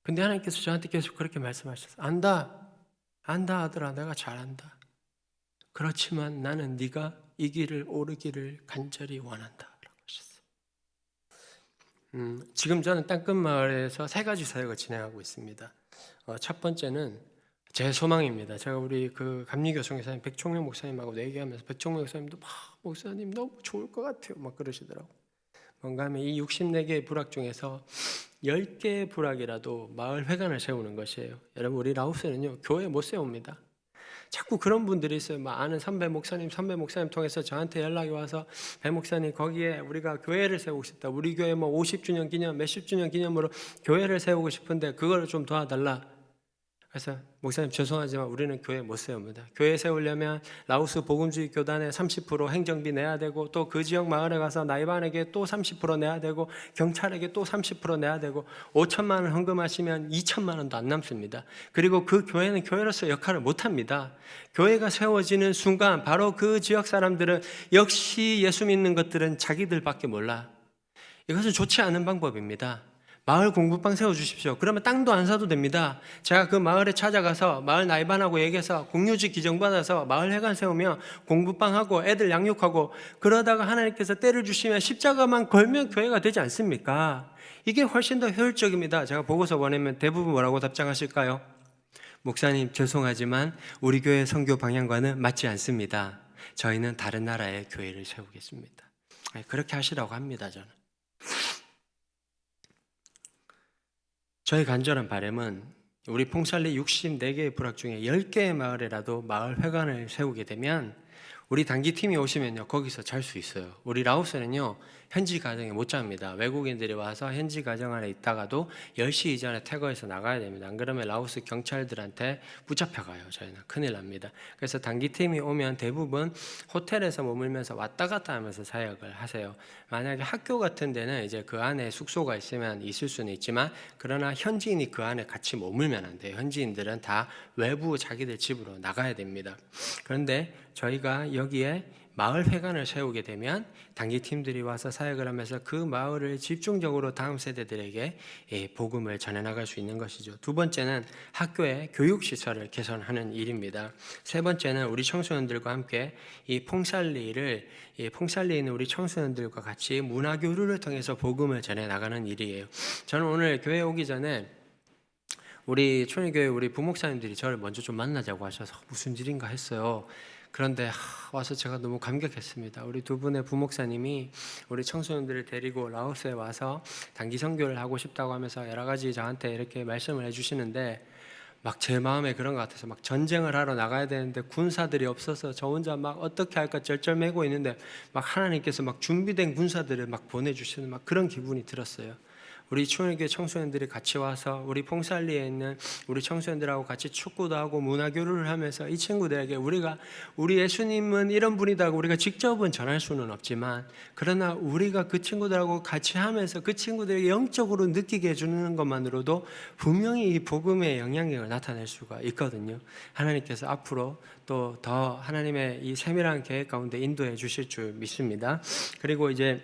근데 하나님께서 저한테 계속 그렇게 말씀하셨어요. 안다 아들아, 내가 잘 안다. 그렇지만 나는 네가 이 길을 오르기를 간절히 원한다 라고 하셨어요. 지금 저는 땅끝마을에서 3가지 사역을 진행하고 있습니다. 첫 번째는 제 소망입니다. 제가 우리 그 감리교 성교사님 백총명 목사님하고 얘기하면서 백총명 목사님도 목사님 너무 좋을 것 같아요 막 그러시더라고. 뭔가 하면 이 64개의 부락 중에서 10개의 부락이라도 마을 회관을 세우는 것이에요. 여러분, 우리 라오스는요 교회 못 세웁니다. 자꾸 그런 분들이 있어요. 아는 선배 목사님 통해서 저한테 연락이 와서 배 목사님, 거기에 우리가 교회를 세우고 싶다. 우리 교회 50주년 기념, 몇십 주년 기념으로 교회를 세우고 싶은데 그걸 좀 도와달라. 그래서 목사님 죄송하지만 우리는 교회 못 세웁니다. 교회 세우려면 라오스 복음주의 교단에 30% 행정비 내야 되고 또 그 지역 마을에 가서 나이반에게 또 30% 내야 되고 경찰에게 또 30% 내야 되고 5천만 원 헌금하시면 2천만 원도 안 남습니다. 그리고 그 교회는 교회로서 역할을 못합니다. 교회가 세워지는 순간 바로 그 지역 사람들은 역시 예수 믿는 것들은 자기들밖에 몰라. 이것은 좋지 않은 방법입니다. 마을 공부방 세워주십시오. 그러면 땅도 안 사도 됩니다. 제가 그 마을에 찾아가서 마을 나이반하고 얘기해서 공유지 기증받아서 마을 회관 세우면 공부방하고 애들 양육하고 그러다가 하나님께서 때를 주시면 십자가만 걸면 교회가 되지 않습니까? 이게 훨씬 더 효율적입니다. 제가 보고서 보내면 대부분 뭐라고 답장하실까요? 목사님 죄송하지만 우리 교회 선교 방향과는 맞지 않습니다. 저희는 다른 나라의 교회를 세우겠습니다. 그렇게 하시라고 합니다. 저는. 저의 간절한 바람은 우리 풍살리 64개의 부락 중에 10개의 마을에라도 마을 회관을 세우게 되면 우리 단기팀이 오시면요 거기서 잘 수 있어요. 우리 라오스는요 현지 가정에 못 잡니다. 외국인들이 와서 현지 가정 안에 있다가도 10시 이전에 퇴거해서 나가야 됩니다. 안 그러면 라오스 경찰들한테 붙잡혀가요. 저희는 큰일 납니다. 그래서 단기팀이 오면 대부분 호텔에서 머물면서 왔다 갔다 하면서 사역을 하세요. 만약에 학교 같은 데는 이제 그 안에 숙소가 있으면 있을 수는 있지만 그러나 현지인이 그 안에 같이 머물면 안 돼요. 현지인들은 다 외부 자기들 집으로 나가야 됩니다. 그런데 저희가 여기에 마을 회관을 세우게 되면 단기팀들이 와서 사역을 하면서 그 마을을 집중적으로 다음 세대들에게 복음을 전해나갈 수 있는 것이죠. 두 번째는 학교의 교육시설을 개선하는 일입니다. 세 번째는 우리 청소년들과 함께 이 풍살리에 있는 우리 청소년들과 같이 문화교류를 통해서 복음을 전해나가는 일이에요. 저는 오늘 교회 오기 전에 우리 초일교회 우리 부목사님들이 저를 먼저 좀 만나자고 하셔서 무슨 일인가 했어요. 그런데 와서 제가 너무 감격했습니다. 우리 두 분의 부목사님이 우리 청소년들을 데리고 라오스에 와서 단기 선교를 하고 싶다고 하면서 여러 가지 저한테 이렇게 말씀을 해주시는데 막 제 마음에 그런 것 같아서 막 전쟁을 하러 나가야 되는데 군사들이 없어서 저 혼자 막 어떻게 할까 절절매고 있는데 막 하나님께서 막 준비된 군사들을 막 보내주시는 막 그런 기분이 들었어요. 우리 충일교회 청소년들이 같이 와서 우리 봉살리에 있는 우리 청소년들하고 같이 축구도 하고 문화교류를 하면서 이 친구들에게 우리 예수님은 이런 분이다고 우리가 직접은 전할 수는 없지만, 그러나 우리가 그 친구들하고 같이 하면서 그 친구들에게 영적으로 느끼게 해주는 것만으로도 분명히 이 복음의 영향력을 나타낼 수가 있거든요. 하나님께서 앞으로 또 더 하나님의 이 세밀한 계획 가운데 인도해 주실 줄 믿습니다. 그리고 이제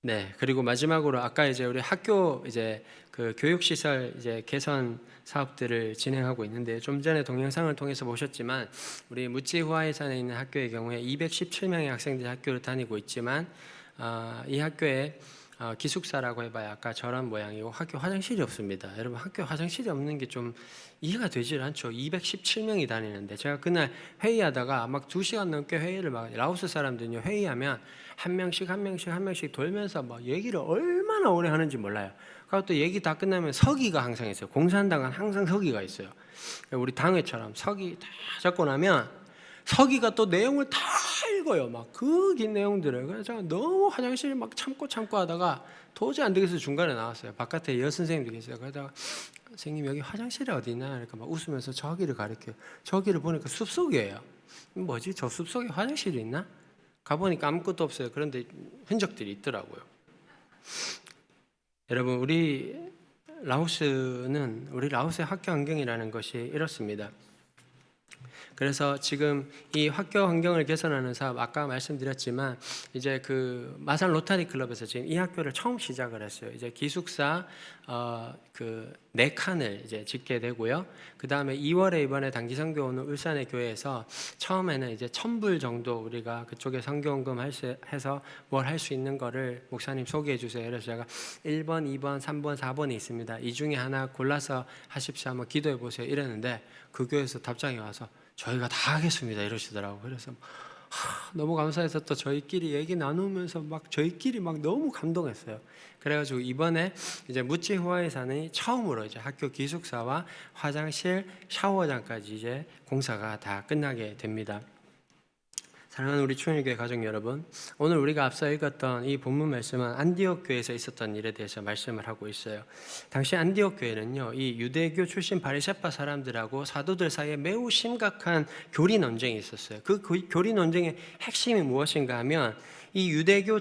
네, 그리고 마지막으로 아까 이제 우리 학교 이제 그 교육시설 이제 개선 사업들을 진행하고 있는데, 좀 전에 동영상을 통해서 보셨지만 우리 무찌 후아이산에 있는 학교의 경우에 217명의 학생들이 학교를 다니고 있지만 이 학교에 기숙사라고 해봐야 아까 저런 모양이고 학교 화장실이 없습니다. 여러분, 학교 화장실이 없는 게 좀 이해가 되질 않죠. 217명이 다니는데, 제가 그날 회의하다가 막 2시간 넘게 회의를 막, 라오스 사람들은요 회의하면 한 명씩 돌면서 막 얘기를 얼마나 오래 하는지 몰라요. 그리고 또 얘기 다 끝나면 서기가 항상 있어요. 공산당은 항상 서기가 있어요. 우리 당회처럼 서기 다 잡고 나면 서기가 또 내용을 다 읽어요. 막 그 긴 내용들을. 그래서 제가 너무 화장실 막 참고 하다가 도저히 안 되겠어서 중간에 나왔어요. 바깥에 여선생님도 계세요. 그러다가 선생님 여기 화장실이 어디 있나? 이렇게 막 웃으면서 저기를 가리켜요. 저기를 보니까 숲속이에요. 뭐지? 저 숲속에 화장실이 있나? 가보니까 아무것도 없어요. 그런데 흔적들이 있더라고요. 여러분, 우리 라오스의 학교 환경이라는 것이 이렇습니다. 그래서 지금 이 학교 환경을 개선하는 사업, 아까 말씀드렸지만 이제 그 마산 로타리 클럽에서 지금 이 학교를 처음 시작을 했어요. 이제 기숙사 그 4칸을 이제 짓게 되고요. 그 다음에 2월에 이번에 단기 선교 오는 울산의 교회에서 처음에는 이제 1,000불 정도 우리가 그쪽에 선교원금 해서 뭘 할 수 있는 거를 목사님 소개해 주세요. 그래서 제가 1번, 2번, 3번, 4번이 있습니다. 이 중에 하나 골라서 하십시오. 한번 기도해 보세요. 이랬는데 그 교회에서 답장이 와서 저희가 다 하겠습니다 이러시더라고요. 그래서 너무 감사해서 또 저희끼리 얘기 나누면서 막 저희끼리 막 너무 감동했어요. 그래가지고 이번에 이제 무찌 후아이산이 처음으로 이제 학교 기숙사와 화장실, 샤워장까지 이제 공사가 다 끝나게 됩니다. 사랑하는 우리 충일교회 가족 여러분, 오늘 우리가 앞서 읽었던 이 본문 말씀은 안디옥 교회에서 있었던 일에 대해서 말씀을 하고 있어요. 당시 안디옥 교회는요, 이 유대교 출신 바리새파 사람들하고 사도들 사이에 매우 심각한 교리 논쟁이 있었어요. 그 교리 논쟁의 핵심이 무엇인가 하면 이 유대교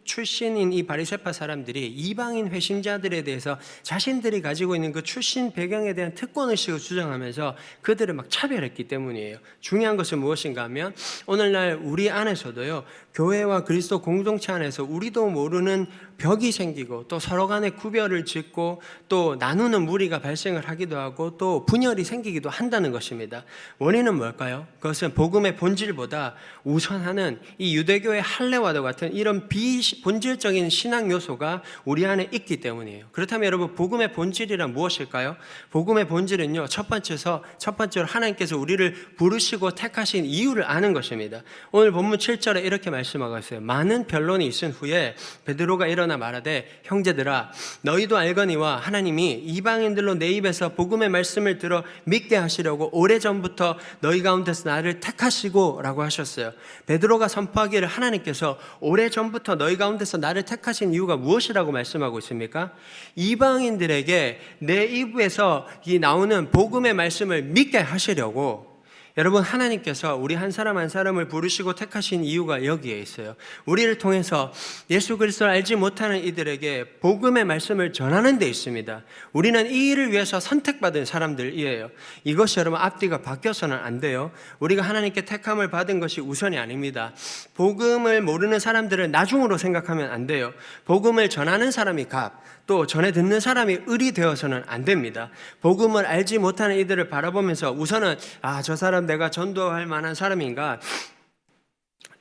출신인 이 바리새파 사람들이 이방인 회심자들에 대해서 자신들이 가지고 있는 그 출신 배경에 대한 특권의식을 주장하면서 그들을 막 차별했기 때문이에요. 중요한 것은 무엇인가 하면 오늘날 우리 안에서도요, 교회와 그리스도 공동체 안에서 우리도 모르는 벽이 생기고 또 서로 간에 구별을 짓고 또 나누는 무리가 발생을 하기도 하고 또 분열이 생기기도 한다는 것입니다. 원인은 뭘까요? 그것은 복음의 본질보다 우선하는 이 유대교의 할례와도 같은 이런 비본질적인 신앙 요소가 우리 안에 있기 때문이에요. 그렇다면 여러분, 복음의 본질이란 무엇일까요? 복음의 본질은요, 첫 번째로 하나님께서 우리를 부르시고 택하신 이유를 아는 것입니다. 오늘 본문 7절에 이렇게 말씀하고 있어요. 많은 변론이 있은 후에 베드로가 일어나 말하되, 형제들아 너희도 알거니와 하나님이 이방인들로 내 입에서 복음의 말씀을 들어 믿게 하시려고 오래전부터 너희 가운데서 나를 택하시고 라고 하셨어요. 베드로가 선포하기를 하나님께서 오래전부터 너희 가운데서 나를 택하신 이유가 무엇이라고 말씀하고 있습니까? 이방인들에게 내 입에서 이 나오는 복음의 말씀을 믿게 하시려고. 여러분, 하나님께서 우리 한 사람 한 사람을 부르시고 택하신 이유가 여기에 있어요. 우리를 통해서 예수 그리스도를 알지 못하는 이들에게 복음의 말씀을 전하는 데 있습니다. 우리는 이 일을 위해서 선택받은 사람들이에요. 이것이 여러분 앞뒤가 바뀌어서는 안 돼요. 우리가 하나님께 택함을 받은 것이 우선이 아닙니다. 복음을 모르는 사람들을 나중으로 생각하면 안 돼요. 복음을 전하는 사람이 갑, 또 전에 듣는 사람이 을이 되어서는 안 됩니다. 복음을 알지 못하는 이들을 바라보면서 우선은 저 사람 내가 전도할 만한 사람인가,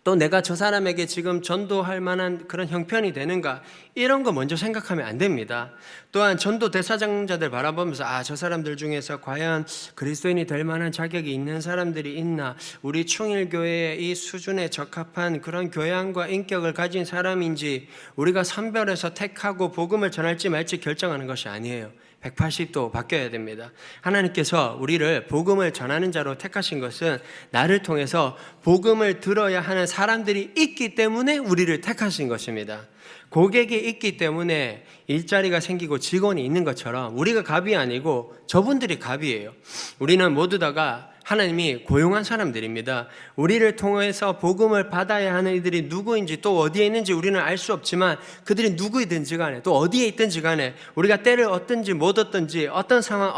또 내가 저 사람에게 지금 전도할 만한 그런 형편이 되는가, 이런 거 먼저 생각하면 안 됩니다. 또한 전도 대사장자들 바라보면서 저 사람들 중에서 과연 그리스도인이 될 만한 자격이 있는 사람들이 있나, 우리 충일교회의 이 수준에 적합한 그런 교양과 인격을 가진 사람인지 우리가 선별해서 택하고 복음을 전할지 말지 결정하는 것이 아니에요. 180도 바뀌어야 됩니다. 하나님께서 우리를 복음을 전하는 자로 택하신 것은 나를 통해서 복음을 들어야 하는 사람들이 있기 때문에 우리를 택하신 것입니다. 고객이 있기 때문에 일자리가 생기고 직원이 있는 것처럼 우리가 갑이 아니고 저분들이 갑이에요. 우리는 모두 다가 하나님이 고용한 사람들입니다. 우리를 통해서 복음을 받아야 하는 이들이 누구인지 또 어디에 있는지 우리는 알 수 없지만 그들이 누구이든지 간에 또 어디에 있든지 간에 우리가 때를 얻든지 못 얻든지 어떤 상황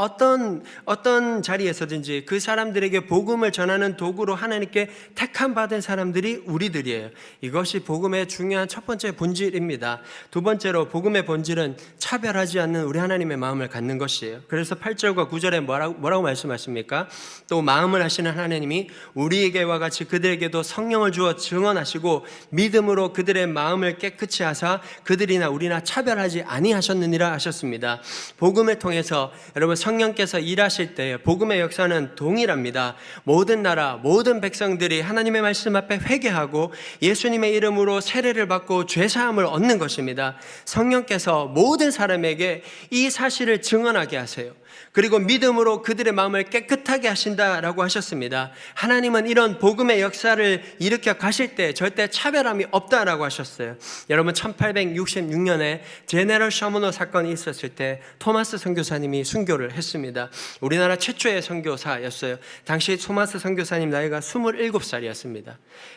어떤 자리에서든지 그 사람들에게 복음을 전하는 도구로 하나님께 택함 받은 사람들이 우리들이에요. 이것이 복음의 중요한 첫 번째 본질입니다. 두 번째로 복음의 본질은 차별하지 않는 우리 하나님의 마음을 갖는 것이에요. 그래서 8절과 9절에 뭐라고 말씀하십니까? 또 마음을 하시는 하나님이 우리에게와 같이 그들에게도 성령을 주어 증언하시고 믿음으로 그들의 마음을 깨끗이 하사 그들이나 우리나 차별하지 아니하셨느니라 하셨습니다. 복음을 통해서 여러분 성령께서 일하실 때 복음의 역사는 동일합니다. 모든 나라 모든 백성들이 하나님의 말씀 앞에 회개하고 예수님의 이름으로 세례를 받고 죄사함을 얻는 것입니다. 성령께서 모든 사람에게 이 사실을 증언하게 하세요. 그리고 믿음으로 그들의 마음을 깨끗하게 하신다라고 하셨습니다. 하나님은 이런 복음의 역사를 일으켜 가실 때 절대 차별함이 없다라고 하셨어요. 여러분 1866년에 제네럴 셔머너 사건이 있었을 때 토마스 선교사님이 순교를 했습니다. 우리나라 최초의 선교사였어요. 당시 토마스 선교사님 나이가 27살이었습니다.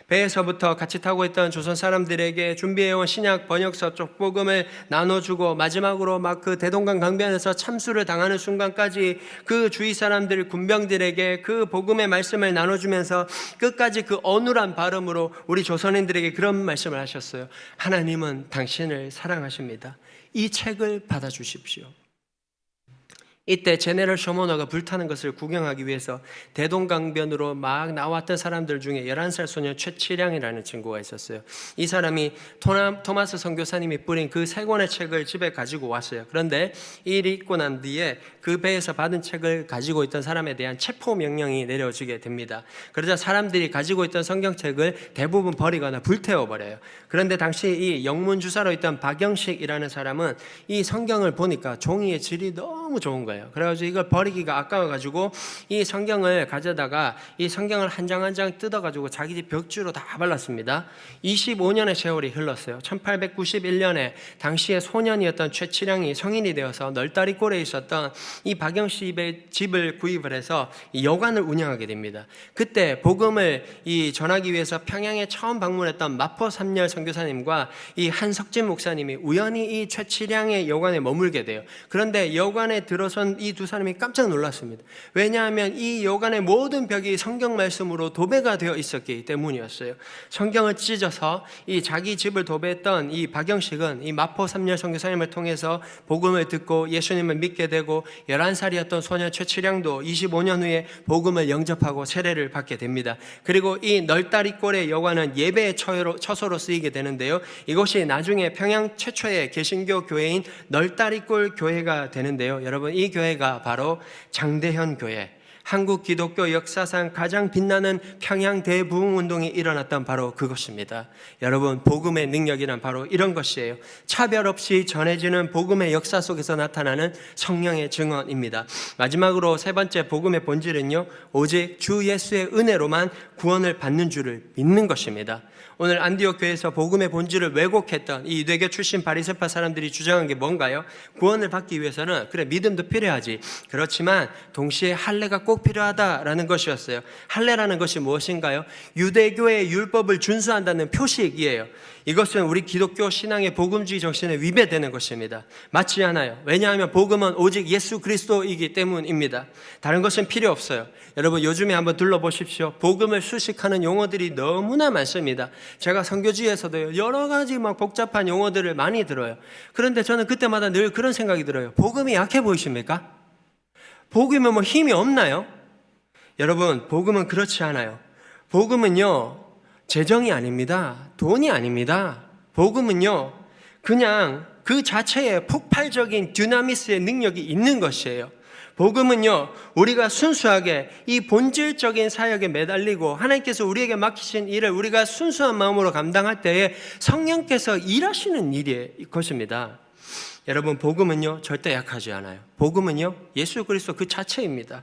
배에서부터 같이 타고 있던 조선 사람들에게 준비해온 신약 번역서 쪽 복음을 나눠주고 마지막으로 막 그 대동강 강변에서 참수를 당하는 순간까지 그 주위 사람들 군병들에게 그 복음의 말씀을 나눠주면서 끝까지 그 어눌한 발음으로 우리 조선인들에게 그런 말씀을 하셨어요. 하나님은 당신을 사랑하십니다. 이 책을 받아주십시오. 이때 제네럴 셔머너가 불타는 것을 구경하기 위해서 대동강변으로 막 나왔던 사람들 중에 11살 소년 최치량이라는 친구가 있었어요. 이 사람이 토마스 선교사님이 뿌린 그 세 권의 책을 집에 가지고 왔어요. 그런데 이 일이 있고 난 뒤에 그 배에서 받은 책을 가지고 있던 사람에 대한 체포 명령이 내려지게 됩니다. 그러자 사람들이 가지고 있던 성경책을 대부분 버리거나 불태워버려요. 그런데 당시 이 영문주사로 있던 박영식이라는 사람은 이 성경을 보니까 종이의 질이 너무 좋은 거예요. 그래가지고 이걸 버리기가 아까워가지고 이 성경을 가져다가 이 성경을 한 장 한 장 뜯어가지고 자기 집 벽주로 다 발랐습니다. 25년의 세월이 흘렀어요. 1891년에 당시의 소년이었던 최치량이 성인이 되어서 널다리골에 있었던 이 박영식의 집을 구입을 해서 이 여관을 운영하게 됩니다. 그때 복음을 이 전하기 위해서 평양에 처음 방문했던 마포 삼열 선교사님과 이 한석진 목사님이 우연히 이 최치량의 여관에 머물게 돼요. 그런데 여관에 들어선 이 두 사람이 깜짝 놀랐습니다. 왜냐하면 이 여관의 모든 벽이 성경 말씀으로 도배가 되어 있었기 때문이었어요. 성경을 찢어서 이 자기 집을 도배했던 이 박영식은 이 마포 삼열 선교사님을 통해서 복음을 듣고 예수님을 믿게 되고 11살이었던 소년 최치량도 25년 후에 복음을 영접하고 세례를 받게 됩니다. 그리고 이 널다리골의 여관은 예배의 처소로 쓰이게 되는데요. 이것이 나중에 평양 최초의 개신교 교회인 널다리골 교회가 되는데요. 여러분 이 교회가 바로 장대현 교회, 한국 기독교 역사상 가장 빛나는 평양 대부흥운동이 일어났던 바로 그것입니다. 여러분 복음의 능력이란 바로 이런 것이에요. 차별 없이 전해지는 복음의 역사 속에서 나타나는 성령의 증언입니다. 마지막으로 세 번째 복음의 본질은요, 오직 주 예수의 은혜로만 구원을 받는 줄을 믿는 것입니다. 오늘 안디옥 교회에서 복음의 본질을 왜곡했던 이 유대교 출신 바리새파 사람들이 주장한 게 뭔가요? 구원을 받기 위해서는 그래 믿음도 필요하지. 그렇지만 동시에 할례가 꼭 필요하다라는 것이었어요. 할례라는 것이 무엇인가요? 유대교의 율법을 준수한다는 표식이에요. 이것은 우리 기독교 신앙의 복음주의 정신에 위배되는 것입니다. 맞지 않아요. 왜냐하면 복음은 오직 예수 그리스도이기 때문입니다. 다른 것은 필요 없어요. 여러분 요즘에 한번 둘러보십시오. 복음을 수식하는 용어들이 너무나 많습니다. 제가 선교지에서도 여러 가지 막 복잡한 용어들을 많이 들어요. 그런데 저는 그때마다 늘 그런 생각이 들어요. 복음이 약해 보이십니까? 복음은 뭐 힘이 없나요? 여러분 복음은 그렇지 않아요. 복음은요 재정이 아닙니다. 돈이 아닙니다. 복음은요 그냥 그 자체에 폭발적인 dynamis의 능력이 있는 것이에요. 복음은요, 우리가 순수하게 이 본질적인 사역에 매달리고 하나님께서 우리에게 맡기신 일을 우리가 순수한 마음으로 감당할 때에 성령께서 일하시는 일이 것입니다. 여러분, 복음은요 절대 약하지 않아요. 복음은요 예수 그리스도 그 자체입니다.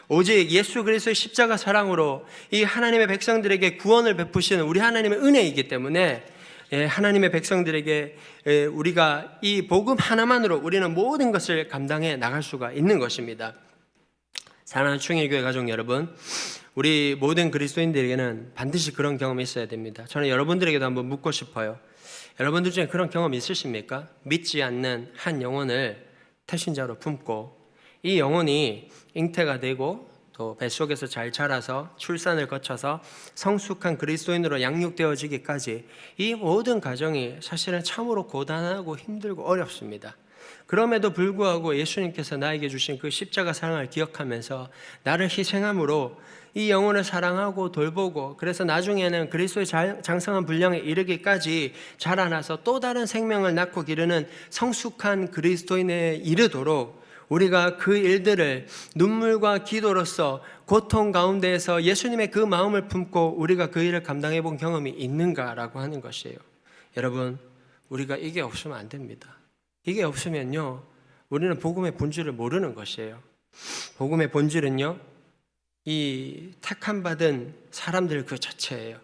오직 예수 그리스도의 십자가 사랑으로 이 하나님의 백성들에게 구원을 베푸시는 우리 하나님의 은혜이기 때문에 하나님의 백성들에게 우리가 이 복음 하나만으로 우리는 모든 것을 감당해 나갈 수가 있는 것입니다. 사랑하는 충일교회 가족 여러분, 우리 모든 그리스도인들에게는 반드시 그런 경험이 있어야 됩니다. 저는 여러분들에게도 한번 묻고 싶어요. 여러분들 중에 그런 경험 있으십니까? 믿지 않는 한 영혼을 태신자로 품고 이 영혼이 잉태가 되고 또 뱃속에서 잘 자라서 출산을 거쳐서 성숙한 그리스도인으로 양육되어지기까지 이 모든 과정이 사실은 참으로 고단하고 힘들고 어렵습니다. 그럼에도 불구하고 예수님께서 나에게 주신 그 십자가 사랑을 기억하면서 나를 희생함으로 이 영혼을 사랑하고 돌보고 그래서 나중에는 그리스도의 장성한 분량에 이르기까지 자라나서 또 다른 생명을 낳고 기르는 성숙한 그리스도인에 이르도록 우리가 그 일들을 눈물과 기도로서 고통 가운데에서 예수님의 그 마음을 품고 우리가 그 일을 감당해 본 경험이 있는가라고 하는 것이에요. 여러분, 우리가 이게 없으면 안 됩니다. 이게 없으면요, 우리는 복음의 본질을 모르는 것이에요. 복음의 본질은요, 이 택함 받은 사람들 그 자체예요.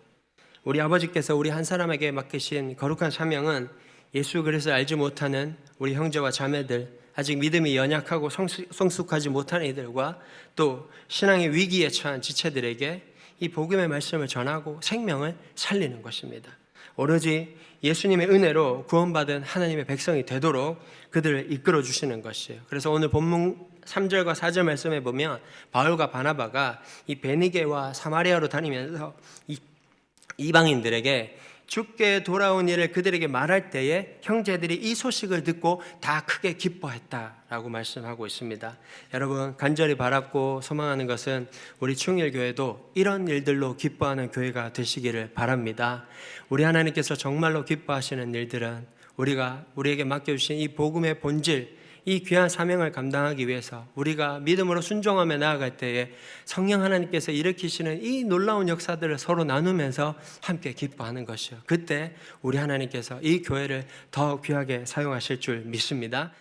우리 아버지께서 우리 한 사람에게 맡기신 거룩한 사명은 예수 그리스도를 알지 못하는 우리 형제와 자매들, 아직 믿음이 연약하고 성숙하지 못한 이들과 또 신앙의 위기에 처한 지체들에게 이 복음의 말씀을 전하고 생명을 살리는 것입니다. 오로지 예수님의 은혜로 구원받은 하나님의 백성이 되도록 그들을 이끌어 주시는 것이에요. 그래서 오늘 본문 3절과 4절 말씀에 보면 바울과 바나바가 이 베니게와 사마리아로 다니면서 이방인들에게 주께 돌아온 일을 그들에게 말할 때에 형제들이 이 소식을 듣고 다 크게 기뻐했다라고 말씀하고 있습니다. 여러분, 간절히 바랐고 소망하는 것은 우리 충일교회도 이런 일들로 기뻐하는 교회가 되시기를 바랍니다. 우리 하나님께서 정말로 기뻐하시는 일들은 우리에게 맡겨주신 이 복음의 본질, 이 귀한 사명을 감당하기 위해서 우리가 믿음으로 순종하며 나아갈 때에 성령 하나님께서 일으키시는 이 놀라운 역사들을 서로 나누면서 함께 기뻐하는 것이요. 그때 우리 하나님께서 이 교회를 더 귀하게 사용하실 줄 믿습니다.